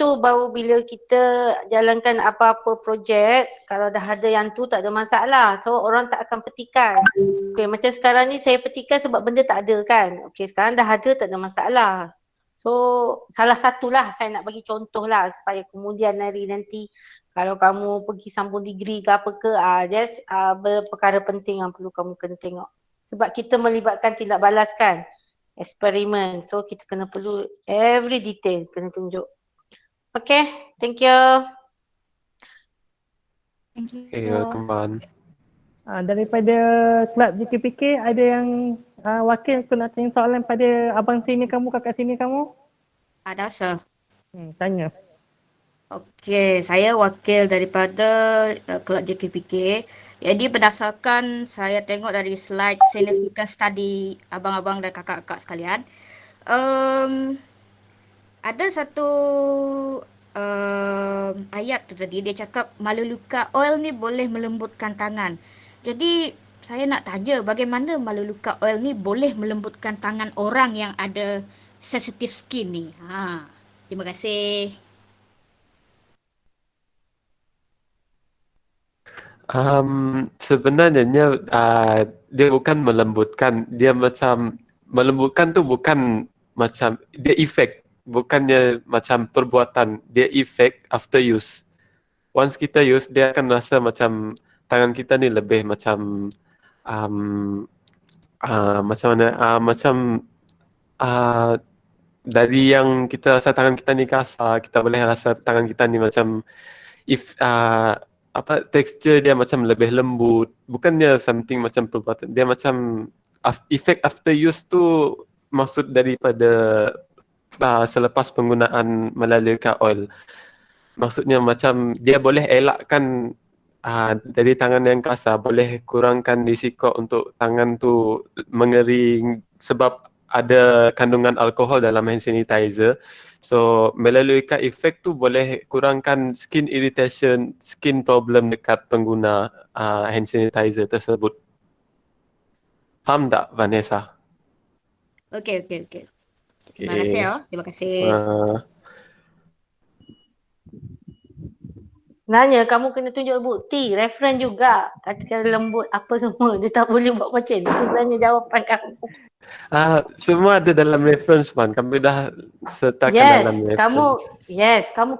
bila kita jalankan apa-apa projek, kalau dah ada yang tu tak ada masalah. So orang tak akan petikan. Okay, macam sekarang ni saya petikan sebab benda tak ada kan. Okay, sekarang dah ada, tak ada masalah. So salah satulah saya nak bagi contoh lah supaya kemudian hari nanti kalau kamu pergi sambung degree ke apa ke, perkara penting yang perlu kamu kena tengok. Sebab kita melibatkan tindak balas kan, eksperimen. So kita kena perlu every detail kena tunjuk. Okay, thank you. Okay, welcome on. Daripada kelab JKPK ada yang wakil nak tanya soalan pada abang senior kamu, kakak senior kamu? Ada sir. Tanya. Okey, saya wakil daripada kelab JKPK. Jadi berdasarkan saya tengok dari slide significant study abang-abang dan kakak-kakak sekalian, ada satu ayat tu tadi dia cakap maluluka oil ni boleh melembutkan tangan. Jadi saya nak tanya bagaimana maluluka oil ni boleh melembutkan tangan orang yang ada sensitive skin ni. Terima kasih. Sebenarnya dia bukan melembutkan, dia macam melembutkan tu bukan macam dia efek, bukannya macam perbuatan, dia efek after use. Once kita use, dia akan rasa macam tangan kita ni lebih macam macam mana, dari yang kita rasa tangan kita ni kasar, kita boleh rasa tangan kita ni macam tekstur dia macam lebih lembut. Bukannya something macam perbuatan, dia macam efek after use tu maksud daripada selepas penggunaan melalui oil. Maksudnya macam dia boleh elakkan dari tangan yang kasar boleh kurangkan risiko untuk tangan tu mengering sebab ada kandungan alkohol dalam hand sanitizer. So melalui efek tu boleh kurangkan skin irritation, skin problem dekat pengguna hand sanitizer tersebut. Faham tak Vanessa? Okey. Terima Okay. kasih. Terima kasih. Sebenarnya kamu kena tunjuk bukti, reference juga. Katakan lembut apa semua. Dia tak boleh buat macam tu. Sebenarnya jawapan kamu. Semua ada dalam reference Man. Kami dah sertakan dalam reference. Kamu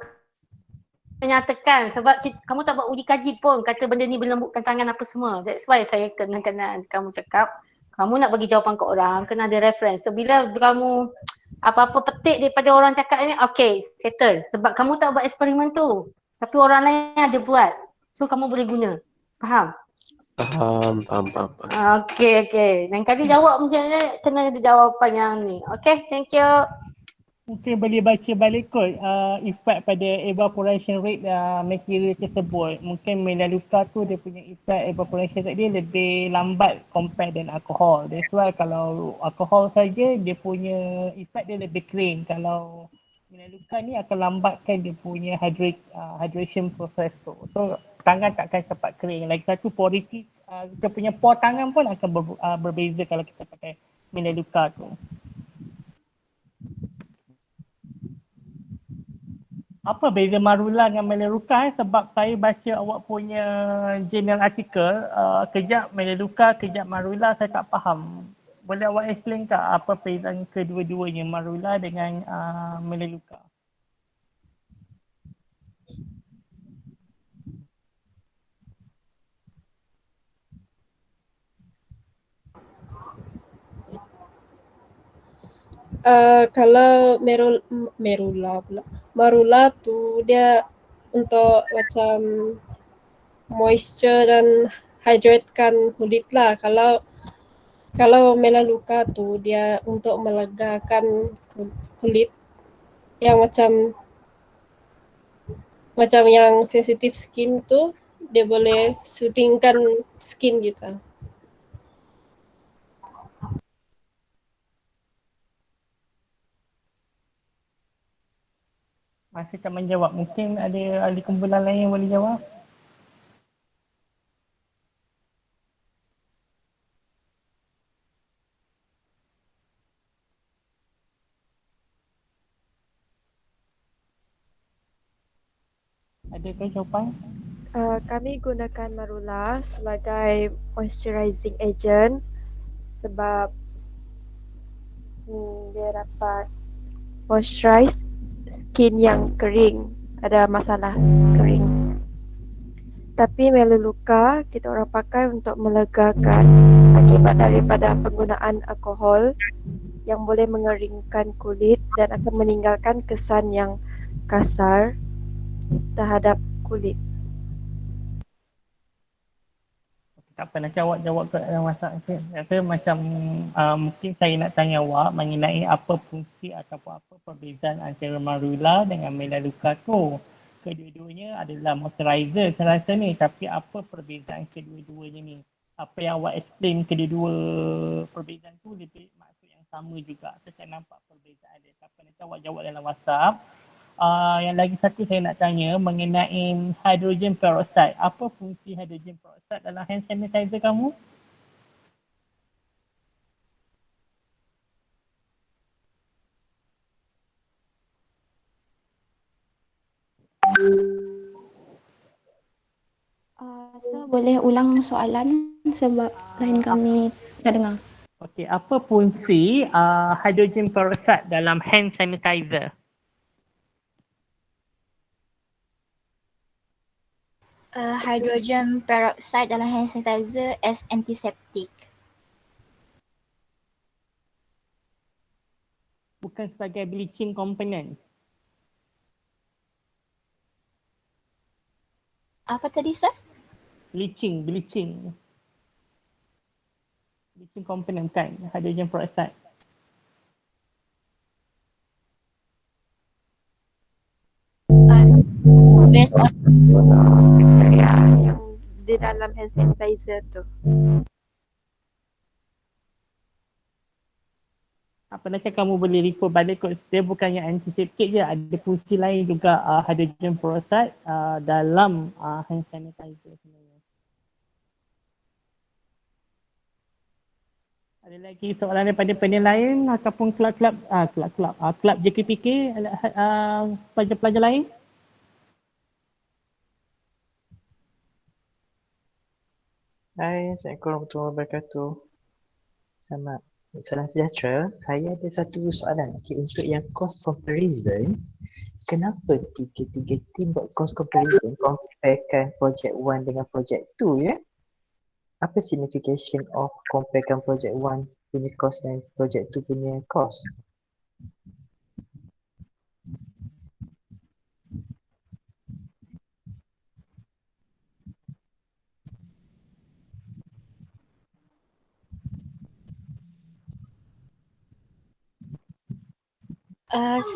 menyatakan sebab kamu tak buat uji kaji pun kata benda ni berlembutkan tangan apa semua. That's why saya kena kamu cakap kamu nak bagi jawapan ke orang kena ada reference. So bila kamu apa-apa petik daripada orang cakap ni, okay, settle. Sebab kamu tak buat eksperimen tu. Tapi orang lain ada buat. So kamu boleh guna. Faham? Faham. Okay. Dan kali jawab macam ni kena ada jawapan yang ni. Okay, thank you. Mungkin boleh baca balik kot efek pada evaporation rate material tersebut. Mungkin melaleuca tu dia punya efek evaporation rate dia lebih lambat compare dengan alkohol. That's why kalau alkohol saja dia punya efek dia lebih kering. Kalau melaleuca ni akan lambatkan dia punya hydration process tu. So tangan takkan cepat kering. Lagi satu porosity kita punya pore tangan pun akan berbeza kalau kita pakai melaleuca tu. Apa beza marula dengan melaleuca sebab saya baca awak punya journal artikel kejap melaleuca, kejap marula saya tak faham. Boleh awak explain tak apa perbezaan kedua-duanya marula dengan melaleuca? Kalau marula tu dia untuk macam moisture dan hydratekan kulit lah. Kalau melaleuca tu dia untuk melegakan kulit yang macam yang sensitive skin tu dia boleh soothingkan skin kita. Masih tak menjawab. Mungkin ada ahli kumpulan lain yang boleh jawab. Adakah jawapan? Kami gunakan marula sebagai moisturizing agent sebab dia dapat moisturize skin yang kering, ada masalah kering. Tapi melaleuca kita orang pakai untuk melegakan akibat daripada penggunaan alkohol yang boleh mengeringkan kulit dan akan meninggalkan kesan yang kasar terhadap kulit. Tak pernah jawab ke dalam masalah ni. Saya macam mungkin saya nak tanya awak mengenai apa fungsi ataupun apa perbezaan antara marula dengan melaleuca tu. Kedua-duanya adalah moisturizer saya rasa ni, tapi apa perbezaan kedua-duanya ni? Apa yang awak explain kedua-dua perbezaan tu lebih maksud yang sama juga. Saya nampak perbezaan dia. Tak pernah awak jawab dalam WhatsApp. Yang lagi satu saya nak tanya mengenai hydrogen peroxide. Apa fungsi hydrogen peroxide dalam hand sanitizer kamu? Sir, boleh ulang soalan sebab lain kami tak dengar. Okey, apa fungsi hydrogen peroxide dalam hand sanitizer? Hydrogen peroxide dalam hand sanitizer as antiseptic. Bukan sebagai bleaching component. Apa tadi, sir? Bleaching component kan, hydrogen peroxide. Based on Bakteria yang di dalam hand sanitizer tu? Apa macam kamu boleh report balik kot, dia bukannya antiseptik je, ada fungsi lain juga hydrogen peroxide dalam hand sanitizer sebenarnya. Ada lagi soalan daripada panel lain ataupun kelab JKPK, pelajar-pelajar lain? Hai, Assalamualaikum warahmatullahi wabarakatuh. Selamat salam sejahtera. Saya ada satu soalan. Okay, untuk yang cost comparison, kenapa tiga-tiga team buat cost comparison, comparekan project 1 dengan project 2 ya? Apa signification of comparekan project 1 punya cost dan project 2 punya cost?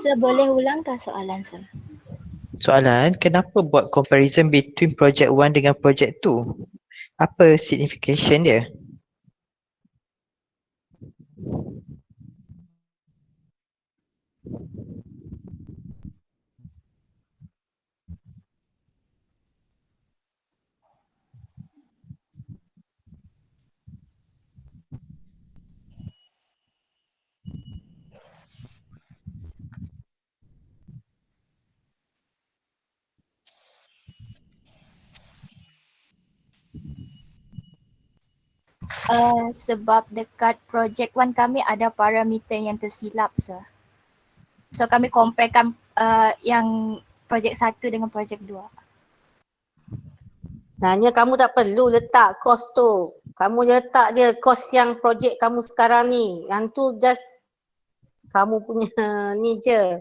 Sir, boleh ulangkan soalan, sir? Soalan, kenapa buat comparison between project 1 dengan project 2? Apa signification dia? Sebab dekat project 1 kami ada parameter yang tersilap, sir. So kami comparekan yang project 1 dengan project 2. Sebenarnya kamu tak perlu letak kos tu. Kamu letak je kos yang projek kamu sekarang ni. Yang tu just kamu punya ni je.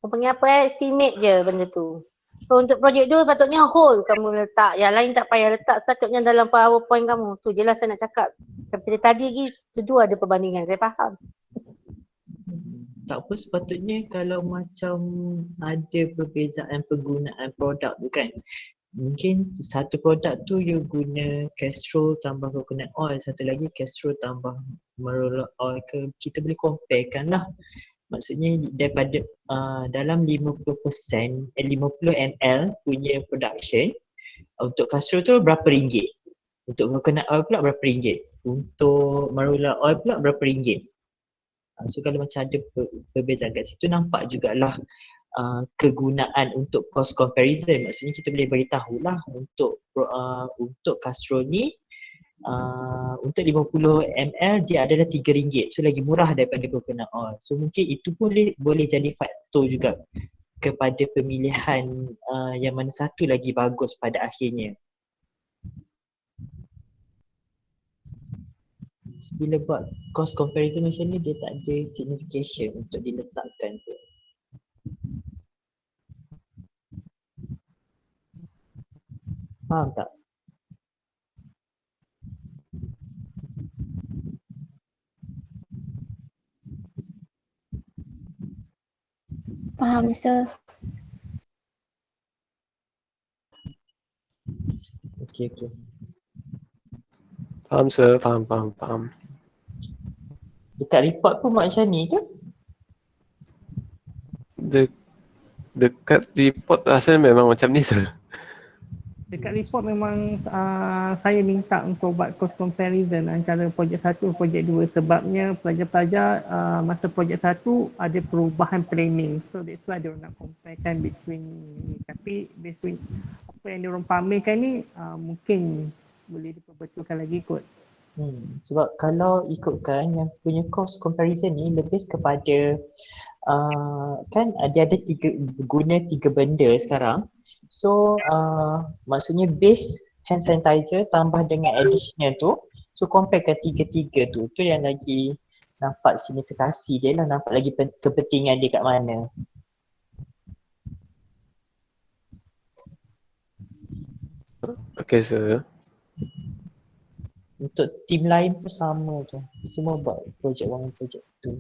Kamu panggil apa estimate je benda tu. So untuk projek tu patutnya whole kamu letak. Yang lain tak payah letak, sepatutnya dalam PowerPoint kamu. Tu je lah saya nak cakap. Daripada tadi lagi kedua ada perbandingan, saya faham. Tak apa, sepatutnya kalau macam ada perbezaan penggunaan produk tu kan. Mungkin satu produk tu you guna castrol tambah coconut oil, satu lagi castrol tambah marula oil ke, kita boleh comparekan lah. Maksudnya daripada dalam 50% 50 ml punya production, untuk castrol tu berapa ringgit, untuk coconut oil pula berapa ringgit, untuk marula oil pula berapa ringgit. So kalau macam ada perbezaan kat situ, nampak jugalah kegunaan untuk cost comparison. Maksudnya kita boleh beritahu lah untuk castrol ni untuk 50 ml dia adalah RM3, so lagi murah daripada coconut oil. So mungkin itu boleh jadi faktor juga kepada pemilihan yang mana satu lagi bagus pada akhirnya. Bila buat cost comparison macam ni, dia tak ada signification untuk diletakkan tu. Faham tak? Faham, sir. Okey. Faham sir, faham. Dekat report pun macam ni ke? Dekat report rasanya memang macam ni sir. Dekat report memang saya minta untuk buat cost comparison antara projek 1 dan projek 2 sebabnya pelajar-pelajar masa projek 1 ada perubahan planning. So that's why dia nak comparekan between ni. Tapi between apa yang dia orang pamerkan ni mungkin boleh diperbetulkan lagi kot. Sebab kalau ikutkan yang punya cost comparison ni lebih kepada kan dia ada guna 3 benda sekarang. So maksudnya base hand sanitizer tambah dengan additional tu, so comparekan tiga-tiga tu yang lagi nampak signifikasi dia lah, nampak lagi kepentingan dia kat mana. Okay sir. Untuk team lain pun sama tu, semua buat project 1 dan project 2.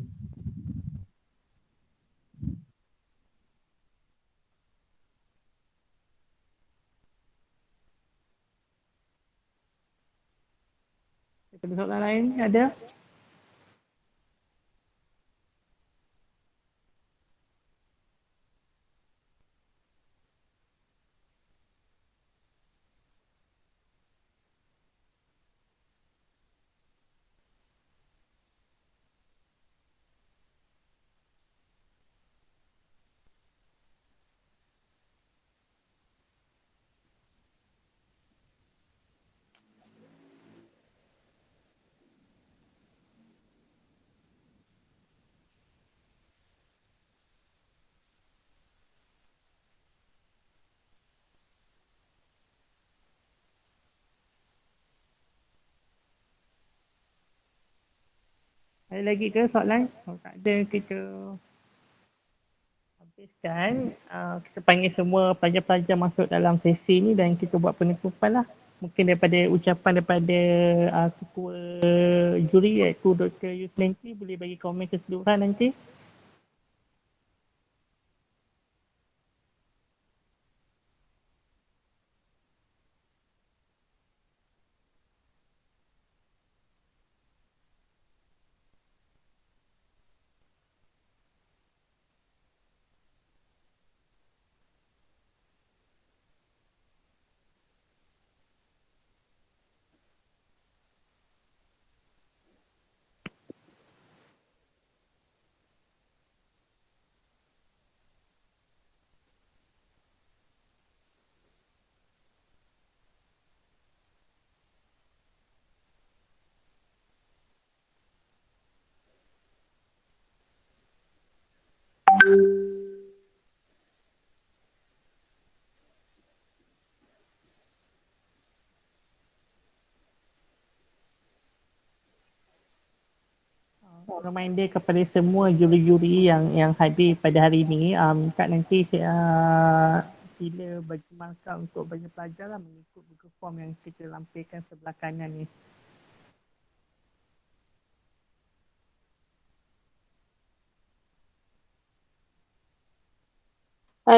Ada soalan lain? Ada? Ada lagi ke soalan? Kalau tak ada, kita habiskan. Kita panggil semua pelajar-pelajar masuk dalam sesi ni dan kita buat penutupan lah. Mungkin daripada ucapan daripada ketua juri iaitu Dr. Yusmenti boleh bagi komen keseluruhan nanti. Reminder kepada semua juri-juri yang hadir pada hari ini, minta nanti sila bagi markah untuk bagi pelajar lah mengikut Google Form yang kita lampirkan sebelah kanan ni.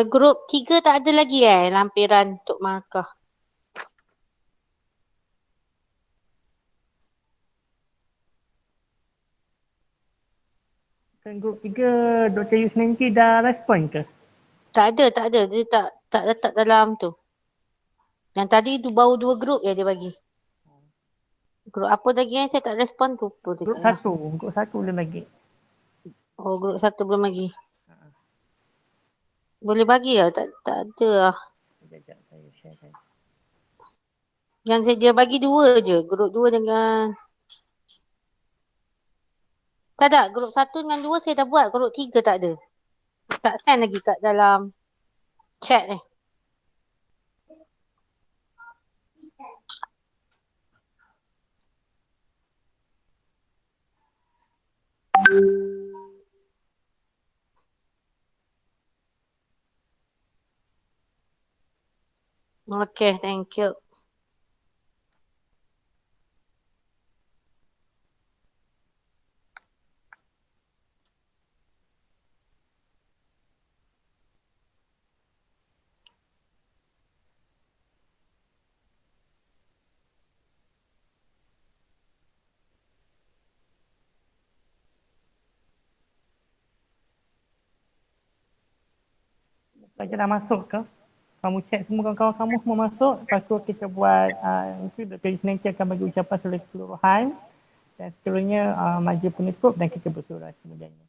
Grup 3 tak ada lagi lampiran untuk markah. Kan grup 3 Dr. Yusmenti dah respon ke? Tak ada. Dia tak letak dalam tu. Yang tadi tu baru 2 grup je dia bagi. Grup apa lagi yang saya tak respon tu? Grup 1 belum lagi. Oh, grup 1 belum lagi. Boleh bagi lah, tak ada lah. Sekejap saya sharekan. Yang dia bagi 2 je, grup 2 dengan... Tak, grup 1 dengan 2 saya dah buat, grup 3 tak ada. Tak send lagi kat dalam chat ni. Okay, thank you. Pelajar dah masuk ke? Kamu cek semua kawan-kawan kamu semua masuk. Lepas tu kita buat, nanti Dr. Yusmenti akan bagi ucapan secara keseluruhan. Dan seterusnya maju penutup dan kita bersurat kemudiannya.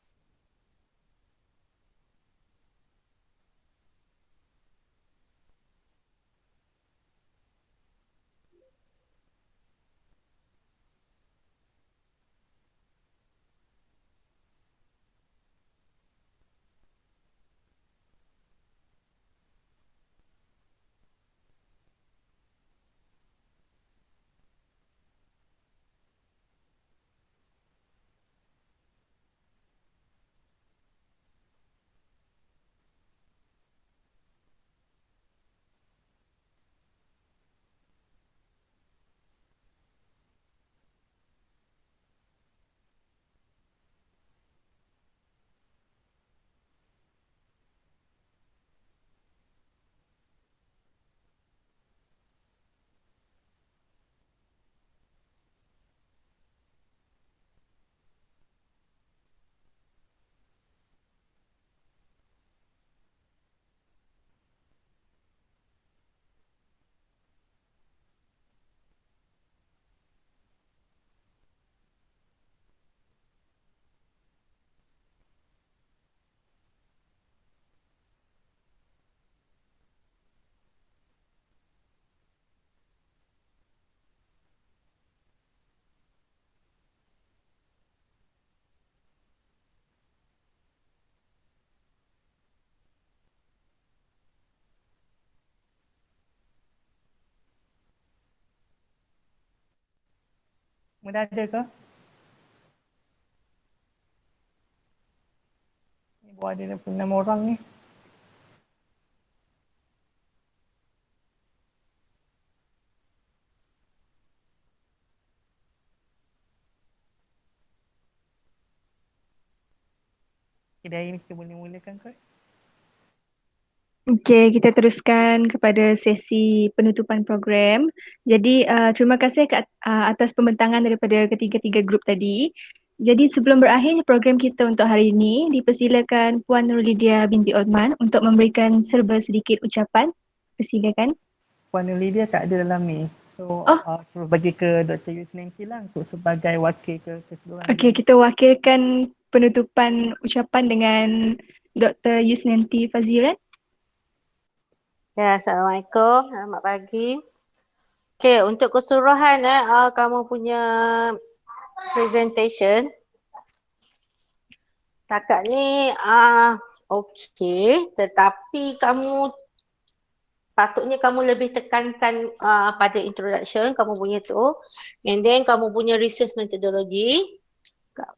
Mudah ada ke? Ni buat ada 26 orang ni. Okay, dari ni kita boleh mulakan ke? Okey, kita teruskan kepada sesi penutupan program. Jadi, terima kasih atas pembentangan daripada ketiga-tiga grup tadi. Jadi, sebelum berakhir program kita untuk hari ini, dipersilakan Puan Nurlidia binti Othman untuk memberikan serba sedikit ucapan. Persilakan. Puan Lydia tak ada dalam ni. So, suruh bagi ke Dr. Yusnenki lah untuk sebagai wakil keseluruhan. Okey, kita wakilkan penutupan ucapan dengan Dr. Yusnanti Faziran. Ya, Assalamualaikum. Selamat pagi. Okey, untuk keseluruhan kamu punya presentation. Setakat ni okey, tetapi patutnya kamu lebih tekankan pada introduction kamu punya tu. And then kamu punya research methodology.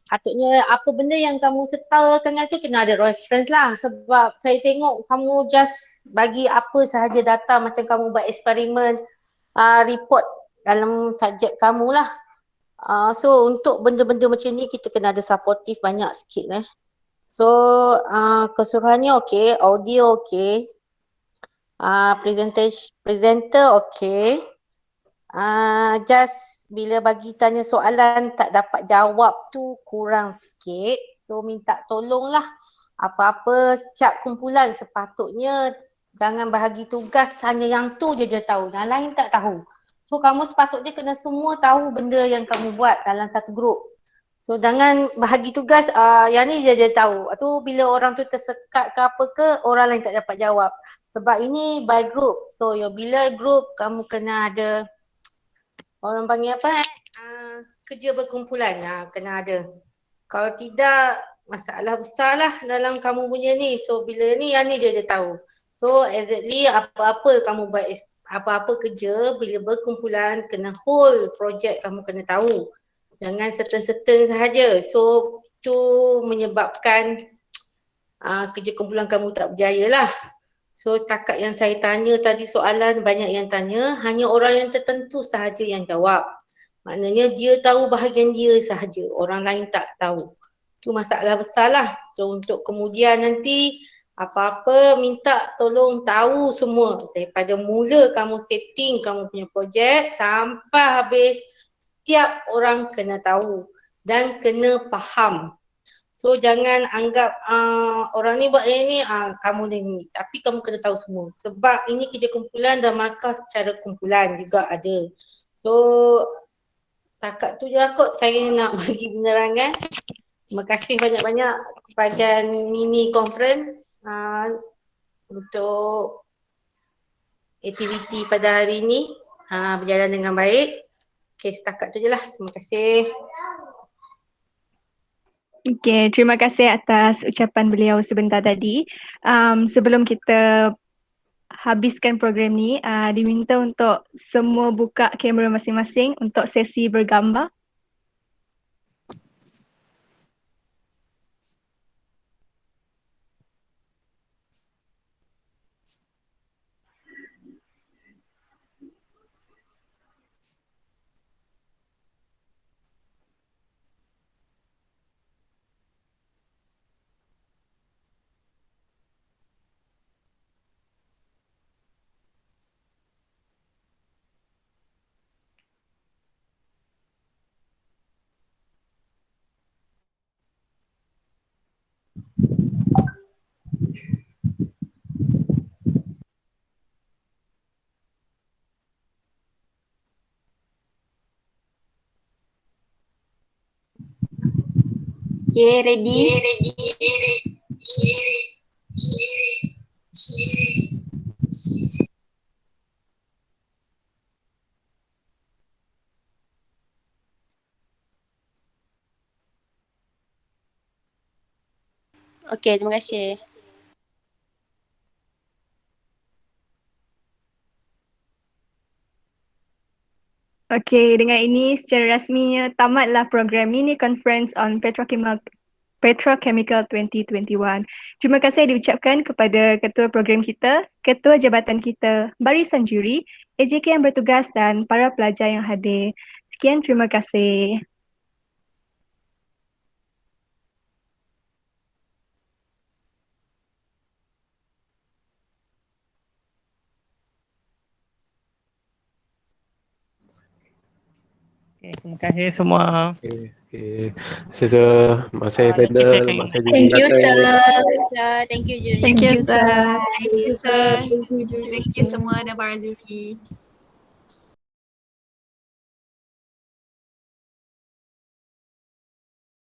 Patutnya apa benda yang kamu setelkan tu kena ada reference lah, sebab saya tengok kamu just bagi apa sahaja data macam kamu buat eksperimen report dalam subjek kamu lah. So untuk benda-benda macam ni kita kena ada supportive banyak sikit . So keseluruhannya okey, audio okey, presenter okey. Just bila bagi tanya soalan tak dapat jawab tu kurang sikit. So minta tolonglah, apa-apa cap kumpulan sepatutnya jangan bahagi tugas hanya yang tu je dia tahu, yang lain tak tahu. So kamu sepatutnya kena semua tahu benda yang kamu buat dalam satu grup. So jangan bahagi tugas yang ni je dia tahu. Tu bila orang tu tersekat ke apa ke, orang lain tak dapat jawab. Sebab ini by group. So bila group kamu kena ada orang panggil apa kerja berkumpulan, kena ada. Kalau tidak, masalah besar lah dalam kamu punya ni. So bila ni, yang ni dia tahu. So exactly apa-apa kamu buat, apa-apa kerja, bila berkumpulan, kena whole project kamu kena tahu. Jangan certain sahaja. So tu menyebabkan kerja kumpulan kamu tak berjaya lah. So setakat yang saya tanya tadi soalan, banyak yang tanya, hanya orang yang tertentu sahaja yang jawab. Maknanya dia tahu bahagian dia sahaja, orang lain tak tahu. Itu masalah besar lah. So untuk kemudian nanti apa-apa minta tolong tahu semua. Daripada mula kamu setting kamu punya projek sampai habis, setiap orang kena tahu dan kena faham. So jangan anggap orang ni buat yang ni, kamu ni. Tapi kamu kena tahu semua. Sebab ini kerja kumpulan dan markah secara kumpulan juga ada. So takat tu je kot saya nak bagi penerangan. Terima kasih banyak-banyak kepada mini conference untuk aktiviti pada hari ini berjalan dengan baik. Okey, setakat tu je lah. Terima kasih. Okey, terima kasih atas ucapan beliau sebentar tadi. Sebelum kita habiskan program ni, diminta untuk semua buka kamera masing-masing untuk sesi bergambar. Okay, ready? Okay, terima kasih. Okey, dengan ini secara rasminya tamatlah program Mini Conference on Petrochemical 2021. Terima kasih diucapkan kepada ketua program kita, ketua jabatan kita, barisan juri, AJK yang bertugas dan para pelajar yang hadir. Sekian, terima kasih. Okay, terima kasih semua. Okay. Terima kasih panel, terima kasih juri. Thank you, sir. Thank you, Juri. Thank you, sir. Thank you, sir. Thank you semua dan para juri.